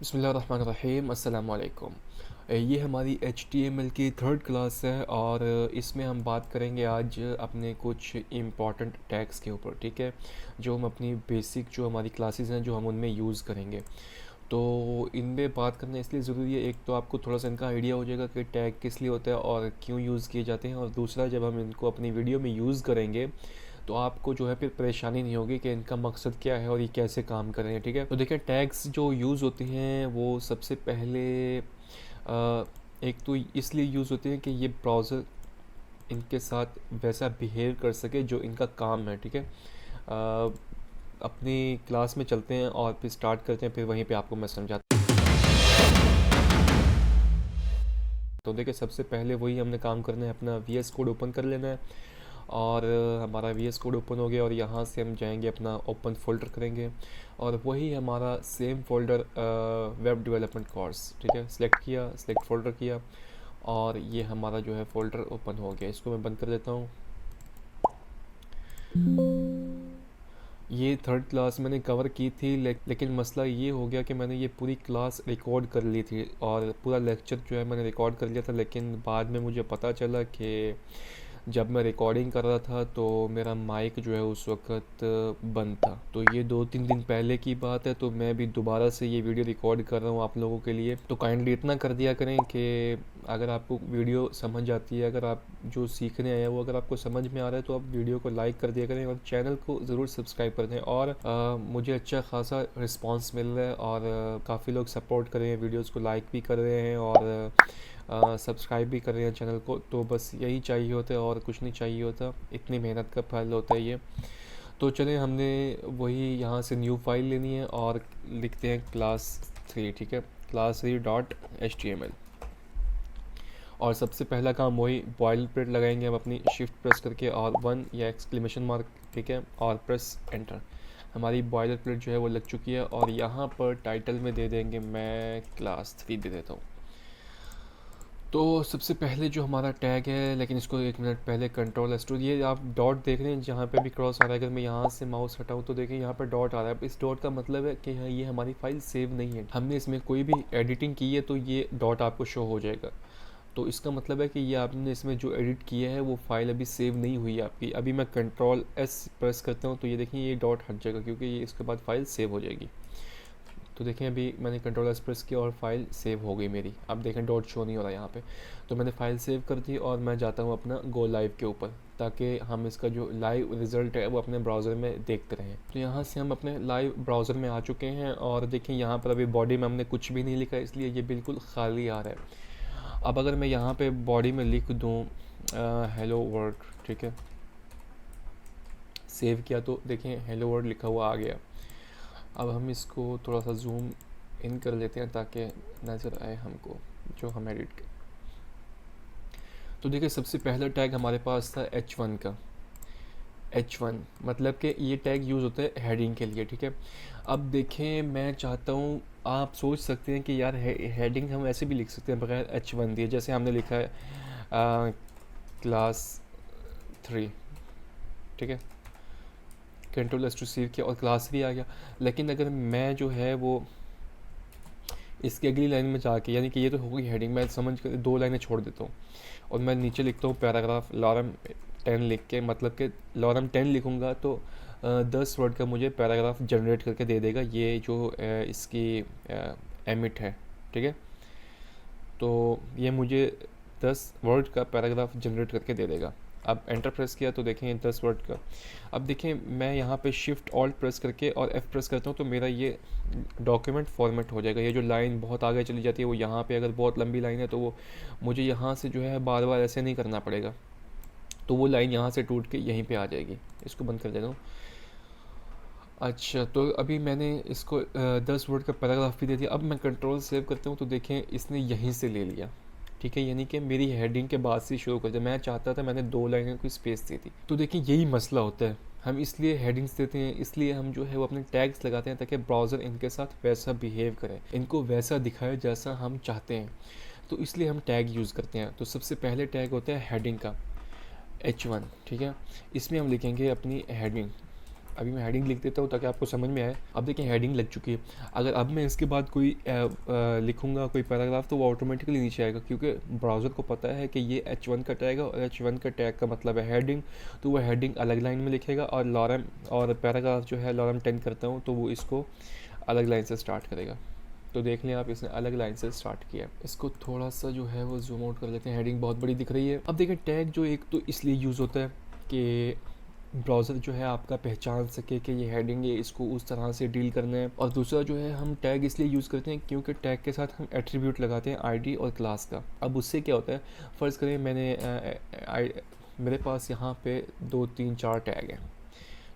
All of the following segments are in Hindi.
बिस्मिल्लाहिर्रहमानिर्रहीम अस्सलाम वालेकुम। ये हमारी HTML की थर्ड क्लास है और इसमें हम बात करेंगे आज अपने कुछ इम्पॉर्टेंट टैग्स के ऊपर, ठीक है, जो हम अपनी बेसिक जो हमारी क्लासेस हैं जो हम उनमें यूज़ करेंगे। तो इनमें बात करना इसलिए ज़रूरी है, एक तो आपको थोड़ा सा इनका आइडिया हो जाएगा कि टैग किस लिए होता है और क्यों यूज़ किए जाते हैं, और दूसरा जब हम इनको अपनी वीडियो में यूज़ करेंगे तो आपको जो है फिर परेशानी नहीं होगी कि इनका मकसद क्या है और ये कैसे काम कर रहे हैं, ठीक है। तो देखिए, टैग्स जो यूज़ होते हैं वो सबसे पहले एक तो इसलिए यूज़ होते हैं कि ये ब्राउज़र इनके साथ वैसा बिहेव कर सके जो इनका काम है, ठीक है। अपनी क्लास में चलते हैं और फिर स्टार्ट करते हैं, फिर वहीं पे आपको मैं समझाता हूँ। तो देखिए, सबसे पहले वही हमने काम करना है, अपना VS कोड ओपन कर लेना है और हमारा VS कोड ओपन हो गया और यहाँ से हम जाएंगे, अपना ओपन फोल्डर करेंगे और वही हमारा same folder web development course, ठीक है। सेलेक्ट किया, सेलेक्ट फोल्डर किया और ये हमारा जो है फोल्डर ओपन हो गया। इसको मैं बंद कर देता हूँ। ये थर्ड क्लास मैंने कवर की थी, लेकिन मसला ये हो गया कि मैंने ये पूरी क्लास रिकॉर्ड कर ली थी और पूरा लेक्चर जो है मैंने रिकॉर्ड कर लिया था, लेकिन बाद में मुझे पता चला कि जब मैं रिकॉर्डिंग कर रहा था तो मेरा माइक जो है उस वक्त बंद था। तो ये 2-3 दिन पहले की बात है, तो मैं भी दोबारा से ये वीडियो रिकॉर्ड कर रहा हूँ आप लोगों के लिए। तो काइंडली इतना कर दिया करें कि अगर आपको वीडियो समझ आती है, अगर आप जो सीखने आए हैं वो अगर आपको समझ में आ रहा है, तो आप वीडियो को लाइक कर दिया करें और चैनल को ज़रूर सब्सक्राइब कर दें। और मुझे अच्छा खासा रिस्पांस मिल रहा है और काफ़ी लोग सपोर्ट कर रहे हैं, वीडियोज़ को लाइक भी कर रहे हैं और सब्सक्राइब भी कर रहे हैं चैनल को। तो बस यही चाहिए होता है और कुछ नहीं चाहिए होता, इतनी मेहनत का फल होता है ये। तो चलें, हमने वही यहाँ से न्यू फाइल लेनी है और लिखते हैं क्लास 3, ठीक है, क्लास 3.html। और सबसे पहला काम वही बॉयल प्लेट लगाएंगे हम अपनी शिफ्ट प्रेस करके और 1 या एक्सक्लेमेशन मार्क, ठीक है, और प्रेस एंटर। हमारी बॉयलर प्लेट जो है वो लग चुकी है और यहाँ पर टाइटल में दे देंगे, मैं क्लास 3 दे देता हूँ। तो सबसे पहले जो हमारा टैग है, लेकिन इसको 1 मिनट पहले कंट्रोल S2, ये आप डॉट देख रहे हैं जहाँ पे भी क्रॉस आ रहा है। अगर मैं यहाँ से माउस हटाऊँ तो देखिए यहाँ पे डॉट आ रहा है। इस डॉट का मतलब है कि ये हमारी फाइल सेव नहीं है, हमने इसमें कोई भी एडिटिंग की है तो ये डॉट आपको शो हो जाएगा। तो इसका मतलब है कि ये आपने इसमें जो एडिट किया है वो फाइल अभी सेव नहीं हुई है आपकी। अभी मैं कंट्रोल S प्रेस करता हूँ तो ये देखिए ये डॉट हट जाएगा, क्योंकि ये इसके बाद फाइल सेव हो जाएगी। तो देखें, अभी मैंने कंट्रोल S प्रेस किया और फाइल सेव हो गई मेरी। अब देखें डॉट शो नहीं हो रहा यहाँ पे। तो मैंने फाइल सेव कर दी और मैं जाता हूँ अपना गो लाइव के ऊपर, ताकि हम इसका जो लाइव रिज़ल्ट है वो अपने ब्राउज़र में देखते रहें। तो यहाँ से हम अपने लाइव ब्राउज़र में आ चुके हैं और देखें यहाँ पर अभी बॉडी में हमने कुछ भी नहीं लिखा, इसलिए ये बिल्कुल खाली आ रहा है। अब अगर मैं यहाँ पे बॉडी में लिख दूँ हेलो वर्ल्ड, ठीक है, सेव किया तो देखें हेलो वर्ल्ड लिखा हुआ आ गया। अब हम इसको थोड़ा सा जूम इन कर लेते हैं ताकि नज़र आए हमको जो हम एडिट कर। तो देखिए, सबसे पहला टैग हमारे पास था H1 का। H1 मतलब कि ये टैग यूज़ होता है हेडिंग के लिए, ठीक है। अब देखें, मैं चाहता हूँ, आप सोच सकते हैं कि यार हेडिंग हम ऐसे भी लिख सकते हैं बगैर H1 दिए, जैसे हमने लिखा है क्लास 3, ठीक है, कंट्रोल S टू सेव किया और क्लास 3 आ गया। लेकिन अगर मैं जो है वो इसकी अगली लाइन में जाके, यानी कि ये तो हो गई हेडिंग, मैं समझ कर 2 लाइनें छोड़ देता हूँ और मैं नीचे लिखता हूँ पैराग्राफ लॉरम 10 लिख के, मतलब कि लॉरम 10 लिखूँगा तो 10 वर्ड का मुझे पैराग्राफ जनरेट करके दे देगा, ये जो इसकी एमिट है, ठीक है। तो ये मुझे 10 वर्ड का पैराग्राफ जनरेट करके दे देगा। अब एंटर प्रेस किया तो देखें 10 वर्ड का। अब देखें, मैं यहाँ पे शिफ्ट ऑल्ट प्रेस करके और F प्रेस करता हूँ तो मेरा ये डॉक्यूमेंट फॉर्मेट हो जाएगा। ये जो लाइन बहुत आगे चली जाती है वो यहाँ पे, अगर बहुत लंबी लाइन है तो वो मुझे यहाँ से जो है बार बार ऐसे नहीं करना पड़ेगा, तो वो लाइन यहाँ से टूट के यहीं पे आ जाएगी। इसको बंद कर देता हूँ। अच्छा, तो अभी मैंने इसको 10 वर्ड का पैराग्राफ भी दे दिया। अब मैं कंट्रोल सेव करता हूँ तो देखें इसने यहीं से ले लिया, ठीक है, यानी कि मेरी हेडिंग के बाद से शुरू कर दिया। मैं चाहता था, मैंने 2 लाइनों की स्पेस दी थी। तो देखिए, यही मसला होता है, हम इसलिए हेडिंग्स देते हैं, इसलिए हम जो है वो अपने टैग्स लगाते हैं ताकि ब्राउज़र इनके साथ वैसा बिहेव करे, इनको वैसा दिखाए जैसा हम चाहते हैं। तो इसलिए हम टैग यूज़ करते हैं। तो सबसे पहले टैग होता है हेडिंग का, H1, ठीक है। इसमें हम लिखेंगे अपनी हेडिंग, अभी मैं हेडिंग लिख देता हूँ ताकि आपको समझ में आए। अब देखिए हेडिंग लग चुकी है। अगर अब मैं इसके बाद कोई लिखूँगा कोई पैराग्राफ तो वो ऑटोमेटिकली नीचे आएगा, क्योंकि ब्राउज़र को पता है कि ये H1 का टैग है और H1 का टैग का मतलब है हेडिंग, तो वो हेडिंग अलग लाइन में लिखेगा और लॉरम और पैराग्राफ जो है लॉरम 10 करता हूँ तो वो इसको अलग लाइन से स्टार्ट करेगा। तो देख लें आप, इसने अलग लाइन से स्टार्ट किया। इसको थोड़ा सा जो है वो जूम आउट कर लेते हैं, हेडिंग बहुत बड़ी दिख रही है। अब देखिए टैग जो एक तो इसलिए यूज़ होता है कि ब्राउज़र जो है आपका पहचान सके कि ये हेडिंग है, इसको उस तरह से डील करना है। और दूसरा जो है हम टैग इसलिए यूज़ करते हैं क्योंकि टैग के साथ हम एट्रीब्यूट लगाते हैं आईडी और क्लास का। अब उससे क्या होता है, फ़र्ज़ करें मेरे पास यहाँ पे 2 3 4 टैग हैं,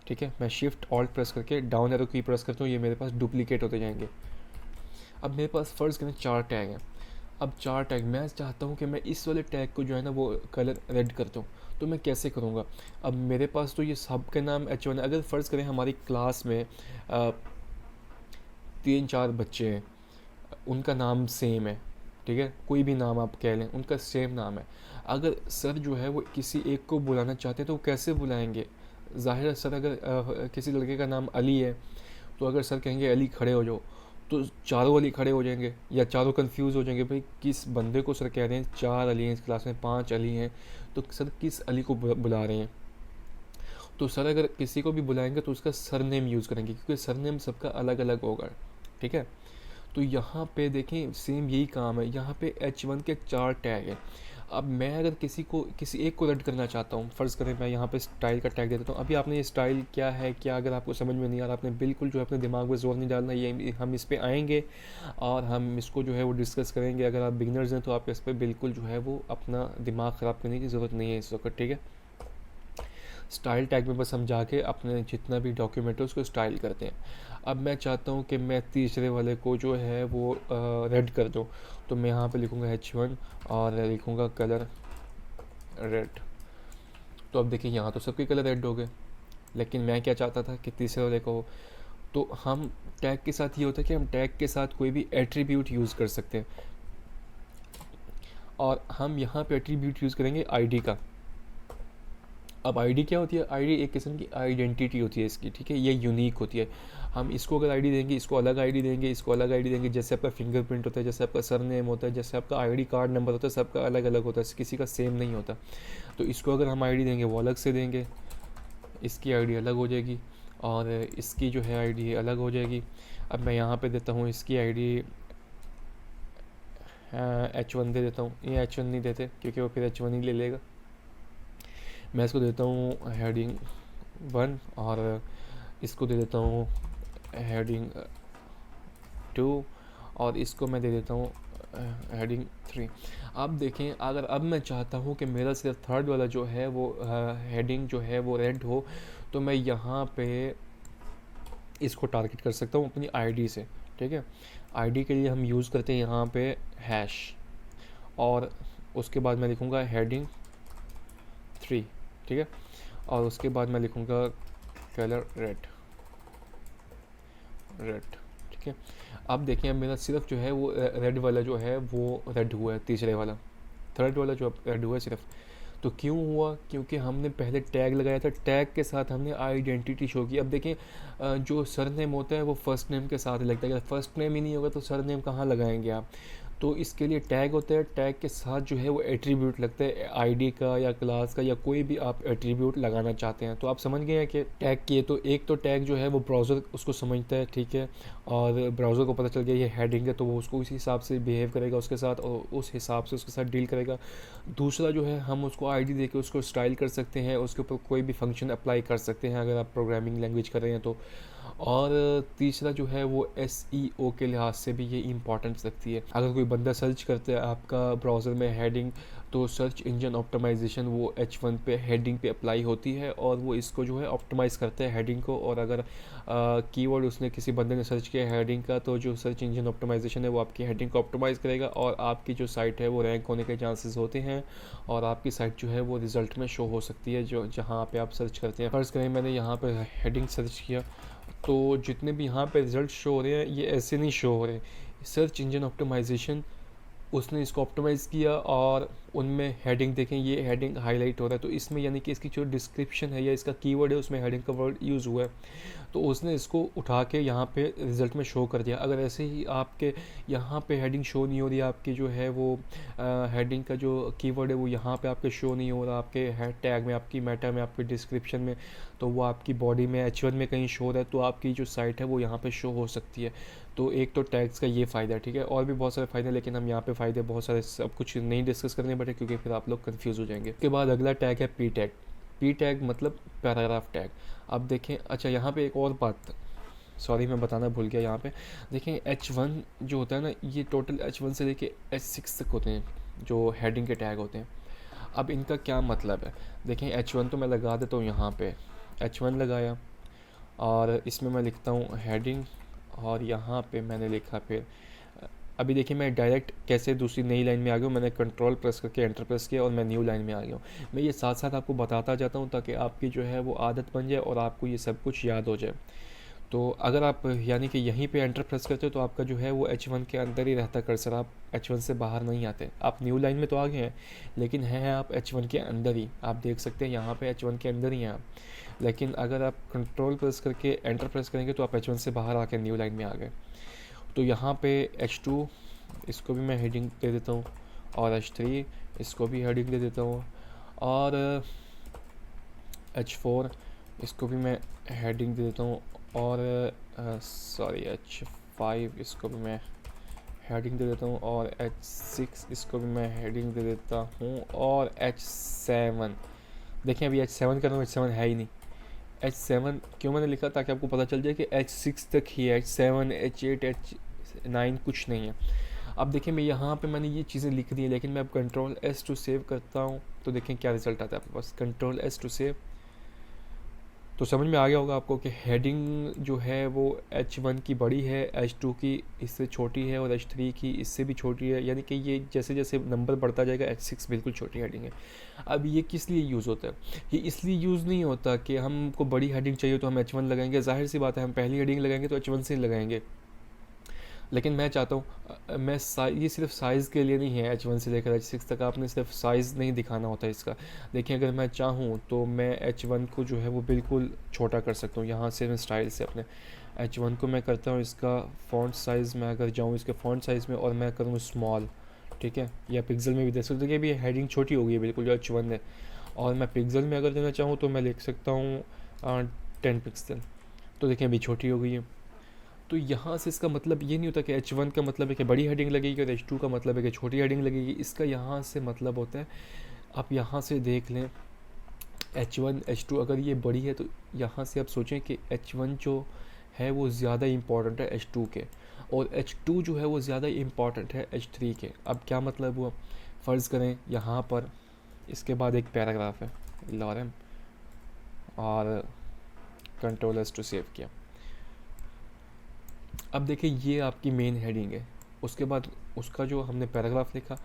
ठीक है। मैं शिफ्ट ऑल्ट प्रेस करके डाउन एरो की प्रेस करता हूँ, ये मेरे पास डुप्लीकेट होते जाएंगे। अब मेरे पास फ़र्ज़ करें 4 टैग हैं। अब 4 टैग मैं चाहता हूँ कि मैं इस वाले टैग को जो है ना वो कलर रेड कर दूँ, तो मैं कैसे करूँगा। अब मेरे पास तो ये सब के नाम H1 है। अगर फ़र्ज़ करें हमारी क्लास में 3 4 बच्चे हैं, उनका नाम सेम है, ठीक है, कोई भी नाम आप कह लें, उनका सेम नाम है। अगर सर जो है वो किसी एक को बुलाना चाहते हैं तो वो कैसे बुलाएंगे। ज़ाहिर है सर अगर किसी लड़के का नाम अली है तो अगर सर कहेंगे अली खड़े हो जाओ, तो चारों अली खड़े हो जाएंगे या चारों कंफ्यूज हो जाएंगे, भाई किस बंदे को सर कह रहे हैं। 4 अली हैं इस क्लास में, 5 अली हैं, तो सर किस अली को बुला रहे हैं। तो सर अगर किसी को भी बुलाएंगे तो उसका सर नेम यूज़ करेंगे, क्योंकि सर नेम सबका अलग अलग होगा, ठीक है। तो यहाँ पे देखें सेम यही काम है। यहाँ पे H1 के 4 टैग हैं। अब मैं अगर किसी एक को रेड करना चाहता हूँ, फ़र्ज़ करें मैं यहाँ पे स्टाइल का टैग दे देता हूँ। अभी आपने ये स्टाइल क्या है, क्या अगर आपको समझ में नहीं आ रहा, आपने बिल्कुल जो है अपने दिमाग में ज़ोर नहीं डालना, ये हम इस पर आएंगे और हम इसको जो है वो डिस्कस करेंगे। अगर आप बिगिनर्स हैं तो आप इस पर बिल्कुल जो है वो अपना दिमाग ख़राब करने की ज़रूरत नहीं है इस वक्त, ठीक है। स्टाइल टैग में बस हम जाके अपने जितना भी डॉक्यूमेंट है उसको स्टाइल करते हैं। अब मैं चाहता हूँ कि मैं तीसरे वाले को जो है वो रेड कर दूँ, तो मैं यहाँ पे लिखूँगा H1 और लिखूँगा कलर रेड। तो अब देखिए यहाँ तो सबके कलर रेड हो गए, लेकिन मैं क्या चाहता था कि तीसरे वाले को हो। तो हम टैग के साथ ये होता है कि हम टैग के साथ कोई भी एट्रीब्यूट यूज़ कर सकते हैं, और हम यहाँ पे एट्रीब्यूट यूज़ करेंगे आईडी का। अब आईडी क्या होती है, आईडी एक किस्म की आइडेंटिटी होती है इसकी, ठीक है, ये यूनिक होती है। हम इसको अगर आईडी देंगे, इसको अलग आईडी देंगे, इसको अलग आईडी देंगे, जैसे आपका फिंगरप्रिंट होता है, जैसे आपका सर नेम होता है, जैसे आपका आईडी कार्ड नंबर होता है, सबका अलग अलग होता है, किसी का सेम नहीं होता। तो इसको अगर हम आईडी देंगे वो अलग से देंगे, इसकी आईडी अलग हो जाएगी और इसकी जो है आईडी अलग हो जाएगी। अब मैं यहाँ पे देता हूँ इसकी आईडी H1 दे देता हूँ। ये H1 नहीं देते क्योंकि वो फिर H1 ही ले लेगा। मैं इसको देता हूँ हेडिंग 1 और इसको दे देता हूँ हेडिंग 2 और इसको मैं दे देता हूँ हेडिंग 3। अब देखें अगर अब मैं चाहता हूँ कि मेरा सिर्फ थर्ड वाला जो है वो हेडिंग जो है वो रेड हो, तो मैं यहाँ पे इसको टारगेट कर सकता हूँ अपनी आईडी से, ठीक है। आईडी के लिए हम यूज़ करते हैं यहाँ पे हैश, और उसके बाद मैं लिखूँगा हेडिंग 3, ठीक है, और उसके बाद मैं लिखूँगा कलर रेड, ठीक है। अब देखिए अब मेरा सिर्फ जो है वो रेड वाला जो है वो रेड हुआ है, तीसरे वाला, थर्ड वाला जो रेड हुआ है सिर्फ। तो क्यों हुआ, क्योंकि हमने पहले टैग लगाया था, टैग के साथ हमने आइडेंटिटी शो की। अब देखें जो सर नेम होता है वो फर्स्ट नेम के साथ ही लगता है, अगर फर्स्ट नेम ही नहीं होगा तो सर नेम कहाँ लगाएंगे आप। तो इसके लिए टैग होता है, टैग के साथ जो है वो एट्रीब्यूट लगता है आईडी का या क्लास का या कोई भी आप एट्रीब्यूट लगाना चाहते हैं। तो आप समझ गए हैं कि टैग किए, तो एक तो टैग जो है वो ब्राउज़र उसको समझता है, ठीक है, और ब्राउज़र को पता चल गया ये हेडिंग है तो वो उसको उसी हिसाब से बिहेव करेगा उसके साथ और उस हिसाब से उसके साथ डील करेगा। दूसरा जो है हम उसको आईडी देके उसको स्टाइल कर सकते हैं, उसके ऊपर कोई भी फंक्शन अप्लाई कर सकते हैं अगर आप प्रोग्रामिंग लैंग्वेज कर रहे हैं तो। और तीसरा जो है वो SEO के लिहाज से भी ये इम्पॉर्टेंस रखती है। अगर कोई बंदा सर्च करता है आपका ब्राउज़र में हेडिंग, तो सर्च इंजन ऑप्टिमाइजेशन वो H1 पे हेडिंग पे अप्लाई होती है और वो इसको जो है ऑप्टिमाइज़ करता है हेडिंग को। और अगर कीवर्ड उसने किसी बंदे ने सर्च किया हेडिंग का, तो जो सर्च इंजन ऑप्टिमाइजेशन है वो आपकी हेडिंग को ऑप्टिमाइज़ करेगा और आपकी जो साइट है वो रैंक होने के चांसेस होते हैं और आपकी साइट जो है वो रिज़ल्ट में शो हो सकती है जो जहाँ पे आप सर्च करते हैं। फ़र्ज़ करें मैंने यहाँ पर हेडिंग सर्च किया, तो जितने भी यहाँ पे रिज़ल्ट शो हो रहे हैं ये ऐसे नहीं शो हो रहे। सर्च इंजन ऑप्टिमाइजेशन उसने इसको ऑप्टिमाइज़ किया और उनमें हेडिंग देखें, ये हेडिंग हाईलाइट हो रहा है, तो इसमें यानी कि इसकी जो डिस्क्रिप्शन है या इसका कीवर्ड है उसमें हेडिंग का वर्ड यूज़ हुआ है, तो उसने इसको उठा के यहाँ पे रिज़ल्ट में शो कर दिया। अगर ऐसे ही आपके यहाँ पे हेडिंग शो नहीं हो रही, आपकी जो है वो हेडिंग का जो कीवर्ड है वो यहाँ पे आपके शो नहीं हो रहा, आपके हेड टैग में, आपकी मेटा में, आपके डिस्क्रिप्शन में, तो वो आपकी बॉडी में H1 में कहीं शो हो रहा है, तो आपकी जो साइट है वो यहाँ पे शो हो सकती है। तो एक तो टैग्स का ये फ़ायदा है, ठीक है। और भी बहुत सारे फ़ायदे, लेकिन हम यहाँ पे फ़ायदे बहुत सारे सब कुछ नहीं डिस्कस करने बैठे क्योंकि फिर आप लोग कन्फ्यूज़ हो जाएंगे। उसके बाद अगला टैग है पी टैग। पी टैग मतलब पैराग्राफ टैग। अब देखें, अच्छा यहाँ पे एक और बात, सॉरी मैं बताना भूल गया, यहाँ पे देखें H1 जो होता है ना, ये टोटल H1 से लेके H6 तक होते हैं जो हेडिंग के टैग होते हैं। अब इनका क्या मतलब है, देखें H1 तो मैं लगा देता हूँ यहाँ पे, H1 लगाया और इसमें मैं लिखता हूँ हेडिंग, और यहाँ पे मैंने लिखा फिर, अभी देखिए मैं डायरेक्ट कैसे दूसरी नई लाइन में आ गया हूँ, मैंने कंट्रोल प्रेस करके एंटर प्रेस किया और मैं न्यू लाइन में आ गया हूँ। मैं ये साथ साथ आपको बताता जाता हूँ ताकि आपकी जो है वो आदत बन जाए और आपको ये सब कुछ याद हो जाए। तो अगर आप यानी कि यहीं पे एंटर प्रेस करते हो तो आपका जो है वो H1 के अंदर ही रहता कर्सर, आप H1 से बाहर नहीं आते। आप न्यू लाइन में तो आ गए हैं लेकिन हैं आप H1 के अंदर ही, आप देख सकते हैं यहाँ पे H1 के अंदर ही हैं आप। लेकिन अगर आप कंट्रोल प्रेस करके एंटर प्रेस करेंगे तो आप H1 से बाहर आके न्यू लाइन में आ गए। तो यहाँ पे H2 इसको भी मैं हेडिंग दे देता हूँ, और H3 इसको भी हेडिंग दे देता हूँ, और H4 इसको भी मैं हेडिंग दे देता हूँ, और सॉरी H5 इसको भी मैं हेडिंग दे देता हूँ, और H6 इसको भी मैं हेडिंग दे देता हूँ, और H7 देखें अभी H7 का नाम H7 है ही नहीं। H7 क्यों मैंने लिखा, ताकि आपको पता चल जाए कि H6 तक ही है, H7 H8 H9 कुछ नहीं है। अब देखें मैं यहाँ पे मैंने ये चीज़ें लिख दी हैं, लेकिन मैं अब कंट्रोल S टू सेव करता हूँ तो देखें क्या रिज़ल्ट आता है आपके पास। कंट्रोल S टू सेव, तो समझ में आ गया होगा आपको कि हेडिंग जो है वो H1 की बड़ी है, H2 की इससे छोटी है, और H3 की इससे भी छोटी है, यानी कि ये जैसे जैसे नंबर बढ़ता जाएगा H6 बिल्कुल छोटी हेडिंग है। अब ये किस लिए यूज़ होता है, ये इसलिए यूज़ नहीं होता कि हमको बड़ी हेडिंग चाहिए तो हम H1 लगाएंगे, जाहिर सी बात है हम पहली हेडिंग लगाएंगे तो H1 से ही लगाएंगे। लेकिन मैं चाहता हूँ मैं ये सिर्फ साइज़ के लिए नहीं है, H1 से लेकर H6 तक आपने सिर्फ साइज़ नहीं दिखाना होता है इसका। देखिए अगर मैं चाहूँ तो मैं H1 को जो है वो बिल्कुल छोटा कर सकता हूँ, यहाँ से मैं स्टाइल से अपने H1 को मैं करता हूँ इसका फ़ॉन्ट साइज़, मैं अगर जाऊँ इसके फ़ॉन्ट साइज़ में और मैं करूँ स्मॉल, ठीक है, या पिक्सल में भी दे सकते हो, देखिए अभी हेडिंग छोटी हो गई है बिल्कुल जो H1 है, और मैं पिक्सल में अगर देना चाहूँ तो मैं लिख सकता हूँ 10 पिक्सल, तो देखिए अभी छोटी हो गई है। तो यहाँ से इसका मतलब ये नहीं होता कि H1 का मतलब है कि बड़ी हेडिंग लगेगी और H2 का मतलब है कि छोटी हेडिंग लगेगी, इसका यहाँ से मतलब होता है, आप यहाँ से देख लें H1 H2 अगर ये बड़ी है तो यहाँ से आप सोचें कि H1 जो है वो ज़्यादा इम्पॉर्टेंट है H2 के, और H2 जो है वो ज़्यादा इम्पॉर्टेंट है H3 के। अब क्या मतलब हुआ, फ़र्ज़ करें यहाँ पर इसके बाद एक पैराग्राफ है लॉरम, और कंट्रोल S टू सेव किया। अब देखिए ये आपकी मेन हेडिंग है, उसके बाद उसका जो हमने पैराग्राफ लिखा,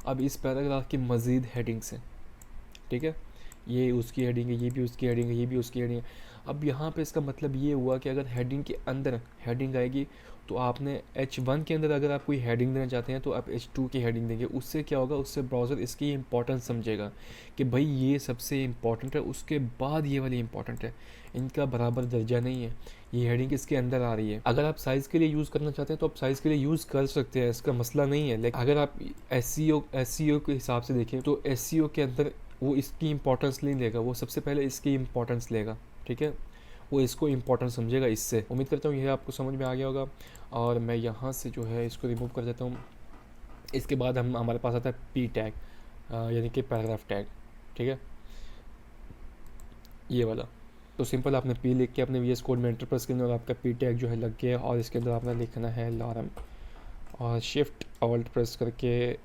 अब इस पैराग्राफ की मज़ीद हेडिंग्स हैं, ठीक है, ये उसकी हेडिंग है, ये भी उसकी हेडिंग है, ये भी उसकी हेडिंग है। अब यहाँ पे इसका मतलब ये हुआ कि अगर हेडिंग के अंदर हेडिंग आएगी तो आपने H1 के अंदर अगर आप कोई हेडिंग देना चाहते हैं तो आप H2 की हेडिंग देंगे, उससे क्या होगा, उससे ब्राउज़र इसकी इंपॉर्टेंस समझेगा कि भाई ये सबसे इम्पॉर्टेंट है, उसके बाद ये वाली इंपॉर्टेंट है, इनका बराबर दर्जा नहीं है, ये हेडिंग इसके अंदर आ रही है। अगर आप साइज़ के लिए यूज़ करना चाहते हैं तो आप साइज़ के लिए यूज़ कर सकते हैं, इसका मसला नहीं है। लेकिन अगर आप SEO के हिसाब से देखें तो SEO के अंदर वो इसकी इंपॉर्टेंस नहीं लेगा, वो सबसे पहले इसकी इंपॉर्टेंस लेगा, ठीक है, वो इसको इम्पोर्टेंट समझेगा। इससे उम्मीद करता हूँ ये आपको समझ में आ गया होगा, और मैं यहाँ से जो है इसको रिमूव कर देता हूँ। इसके बाद हमारे पास आता है पी टैग, यानी कि पैराग्राफ टैग, ठीक है, ये वाला। तो सिंपल आपने पी लिख के अपने VS कोड में एंटर प्रेस करना और आपका पी टैग जो है लग गया, और इसके अंदर आपने लिखना है लॉरम, और शिफ्ट ऑल्ट प्रेस करके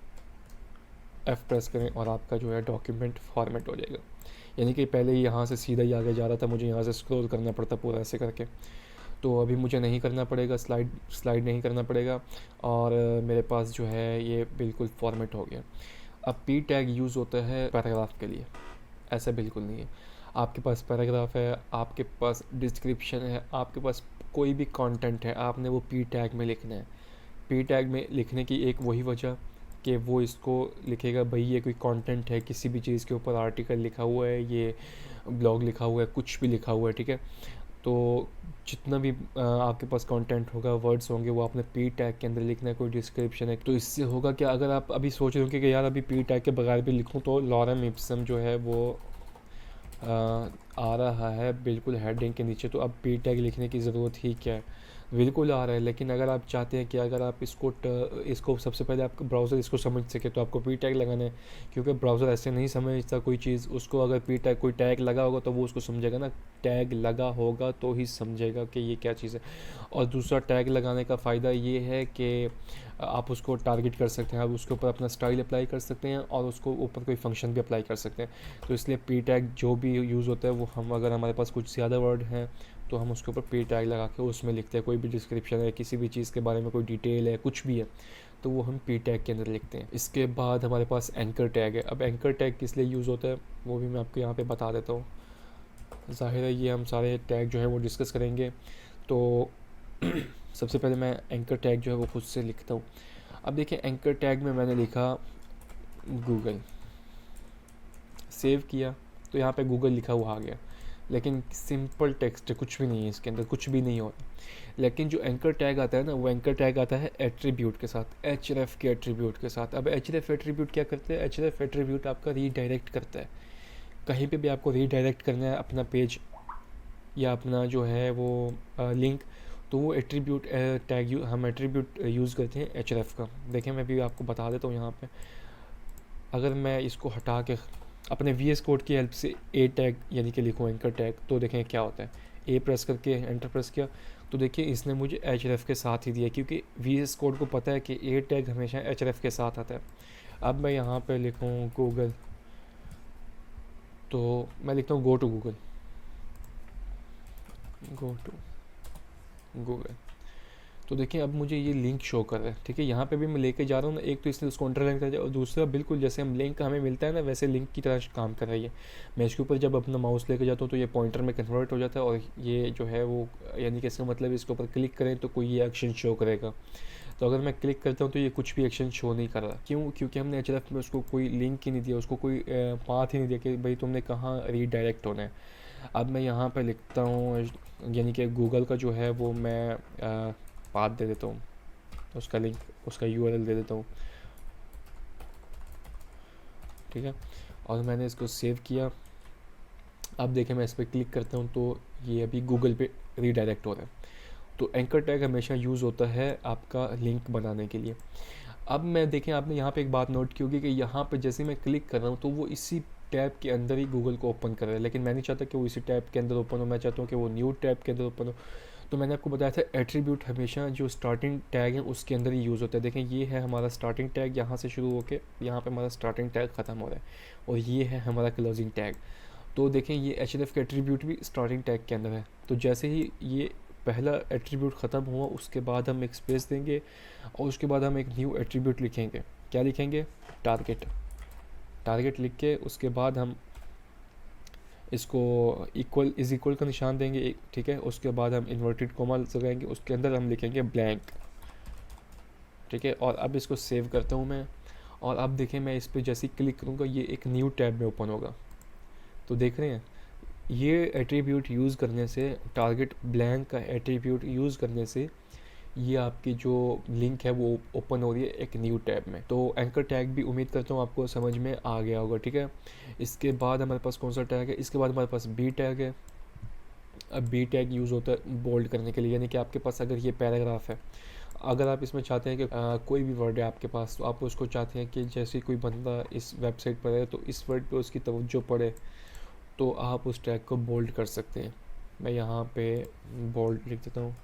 F प्रेस करें और आपका जो है डॉक्यूमेंट फॉर्मेट हो जाएगा। यानी कि पहले यहाँ से सीधा ही आगे जा रहा था, मुझे यहाँ से स्क्रॉल करना पड़ता पूरा ऐसे करके, तो अभी मुझे नहीं करना पड़ेगा, स्लाइड नहीं करना पड़ेगा, और मेरे पास जो है ये बिल्कुल फॉर्मेट हो गया। अब पी टैग यूज़ होता है पैराग्राफ के लिए, ऐसा बिल्कुल नहीं है। आपके पास पैराग्राफ है, आपके पास डिस्क्रिप्शन है, आपके पास कोई भी कंटेंट है, आपने वो पी टैग में लिखना है। पी टैग में लिखने की एक वही वजह कि वो इसको लिखेगा भाई ये कोई कंटेंट है, किसी भी चीज़ के ऊपर आर्टिकल लिखा हुआ है, ये ब्लॉग लिखा हुआ है, कुछ भी लिखा हुआ है, ठीक है। तो जितना भी आपके पास कंटेंट होगा, वर्ड्स होंगे, वो आपने पी टैग के अंदर लिखना है, कोई डिस्क्रिप्शन है। तो इससे होगा कि अगर आप अभी सोच रहे हो कि यार अभी पी टैग के बगैर भी लिखूं, तो लॉरेम इप्सम जो है वो आ रहा है बिल्कुल हेडिंग के नीचे, तो अब पी टैग लिखने की ज़रूरत ही क्या है, बिल्कुल आ रहा है। लेकिन अगर आप चाहते हैं कि अगर आप इसको सबसे पहले आपका ब्राउज़र इसको समझ सके, तो आपको पी टैग लगाना है, क्योंकि ब्राउज़र ऐसे नहीं समझता कोई चीज़, उसको अगर पी टैग कोई टैग लगा होगा तो वो उसको समझेगा ना, टैग लगा होगा तो ही समझेगा कि ये क्या चीज़ है। और दूसरा टैग लगाने का फ़ायदा ये है कि आप उसको टारगेट कर सकते हैं, आप उसके ऊपर अपना स्टाइल अप्लाई कर सकते हैं और उसको ऊपर कोई फंक्शन भी अप्लाई कर सकते हैं। तो इसलिए पी टैग जो भी यूज़ होता है वो हम, अगर हमारे पास कुछ ज़्यादा वर्ड हैं तो हम उसके ऊपर पी टैग लगा के उसमें लिखते हैं, कोई भी डिस्क्रिप्शन है, किसी भी चीज़ के बारे में कोई डिटेल है, कुछ भी है, तो वो हम पी टैग के अंदर लिखते हैं। इसके बाद हमारे पास एंकर टैग है। अब एंकर टैग किस लिए यूज़ होता है वो भी मैं आपको यहाँ पे बता देता हूँ। ज़ाहिर है ये हम सारे टैग जो है वो डिस्कस करेंगे। तो सबसे पहले मैं एंकर टैग जो है वो खुद से लिखता हूँ। अब देखिए एंकर टैग में मैंने लिखा गूगल, सेव किया तो यहाँ पे गूगल लिखा हुआ आ गया, लेकिन सिंपल टेक्स्ट है, कुछ भी नहीं है इसके अंदर, कुछ भी नहीं हो रहा। लेकिन जो एंकर टैग आता है ना, वो एंकर टैग आता है एट्रीब्यूट के साथ, एचरेफ के एट्रीब्यूट के साथ। अब एचरेफ एट्रीब्यूट क्या करते हैं, एचरेफ एट्रीब्यूट आपका रीडायरेक्ट करता है, कहीं पे भी आपको रीडायरेक्ट करना है अपना पेज या अपना जो है वो लिंक, तो वो एट्रीब्यूट टैग हम एट्रीब्यूट यूज़ करते हैं एचरेफ का। देखें मैं भी आपको बता देता हूँ यहाँ पे। अगर मैं इसको हटा के अपने वी एस कोड की हेल्प से ए टैग यानी कि लिखूँ एंकर टैग, तो देखें क्या होता है। ए प्रेस करके एंटर प्रेस किया तो देखिए इसने मुझे एच एफ के साथ ही दिया, क्योंकि वी एस कोड को पता है कि ए टैग हमेशा एच एफ के साथ आता है। अब मैं यहाँ पे लिखूँ गूगल, तो मैं लिखता हूँ go to Google, go to Google. तो देखिए अब मुझे ये लिंक शो कर रहा है, ठीक है। यहाँ पे भी मैं लेके जा रहा हूँ ना, एक तो इसलिए उसको अंडरलाइन कर दिया, और दूसरा बिल्कुल जैसे हम लिंक हमें मिलता है ना, वैसे लिंक की तरह काम कर रही है। मैं इसके ऊपर जब अपना माउस लेके जाता हूँ तो ये पॉइंटर में कन्वर्ट हो जाता है, और ये जो है वो यानी कि इसका मतलब इसके ऊपर क्लिक करें तो कोई ये एक्शन शो करेगा। तो अगर मैं क्लिक करता हूँ तो ये कुछ भी एक्शन शो नहीं कर रहा। क्यों? क्योंकि हमने एच में उसको कोई लिंक ही नहीं दिया, उसको कोई पाथ ही नहीं दिया कि भाई तुमने कहाँ रीडायरेक्ट होना है। अब मैं यहाँ पर लिखता हूँ, यानी कि गूगल का जो है वो मैं पाथ दे देता हूँ, उसका लिंक, उसका यूआरएल दे देता हूँ, ठीक है। और मैंने इसको सेव किया। अब देखें मैं इस पर क्लिक करता हूँ तो ये अभी गूगल पे रीडायरेक्ट हो रहा है। तो एंकर टैग हमेशा यूज़ होता है आपका लिंक बनाने के लिए। अब मैं देखें आपने यहाँ पे एक बात नोट की होगी कि यहाँ पे जैसे मैं क्लिक कर रहा हूँ तो वो इसी टैब के अंदर ही गूगल को ओपन कर रहा है, लेकिन मैं नहीं चाहता कि वो इसी टैब के अंदर ओपन हो, मैं चाहता हूँ कि वो न्यू टैब के अंदर ओपन हो। तो मैंने आपको बताया था एट्रीब्यूट हमेशा जो स्टार्टिंग टैग है उसके अंदर ही यूज़ होता है। देखें ये है हमारा स्टार्टिंग टैग, यहाँ से शुरू होकर यहाँ पे हमारा स्टार्टिंग टैग ख़त्म हो रहा है, और ये है हमारा क्लोजिंग टैग। तो देखें ये एच का एट्रीब्यूट भी स्टार्टिंग टैग के अंदर है। तो जैसे ही ये पहला एट्रीब्यूट ख़त्म हुआ उसके बाद हम एक स्पेस देंगे, और उसके बाद हम एक न्यू एट्रीब्यूट लिखेंगे। क्या लिखेंगे? टारगेट। टारगेट लिख के उसके बाद हम इसको इक्वल का निशान देंगे, ठीक है। उसके बाद हम इन्वर्टेड कोमा लगाएंगे, उसके अंदर हम लिखेंगे ब्लैंक, ठीक है। और अब इसको सेव करता हूँ मैं, और अब देखें मैं इस पर जैसे ही क्लिक करूँगा ये एक न्यू टैब में ओपन होगा। तो देख रहे हैं ये एट्रीब्यूट यूज़ करने से, टारगेट ब्लैंक का एट्रीब्यूट यूज़ करने से ये आपकी जो लिंक है वो ओपन हो रही है एक न्यू टैब में। तो एंकर टैग भी उम्मीद करता हूँ आपको समझ में आ गया होगा, ठीक है। इसके बाद हमारे पास कौन सा टैग है? इसके बाद हमारे पास बी टैग है। अब बी टैग यूज़ होता है बोल्ड करने के लिए, यानी कि आपके पास अगर ये पैराग्राफ है, अगर आप इसमें चाहते हैं कि कोई भी वर्ड है आपके पास, तो आप उसको चाहते हैं कि जैसे कोई बंदा इस वेबसाइट पर है तो इस वर्ड पे उसकी तवज्जो पड़े, तो आप उस टैग को बोल्ड कर सकते हैं। मैं यहाँ पे बोल्ड लिख देता हूँ,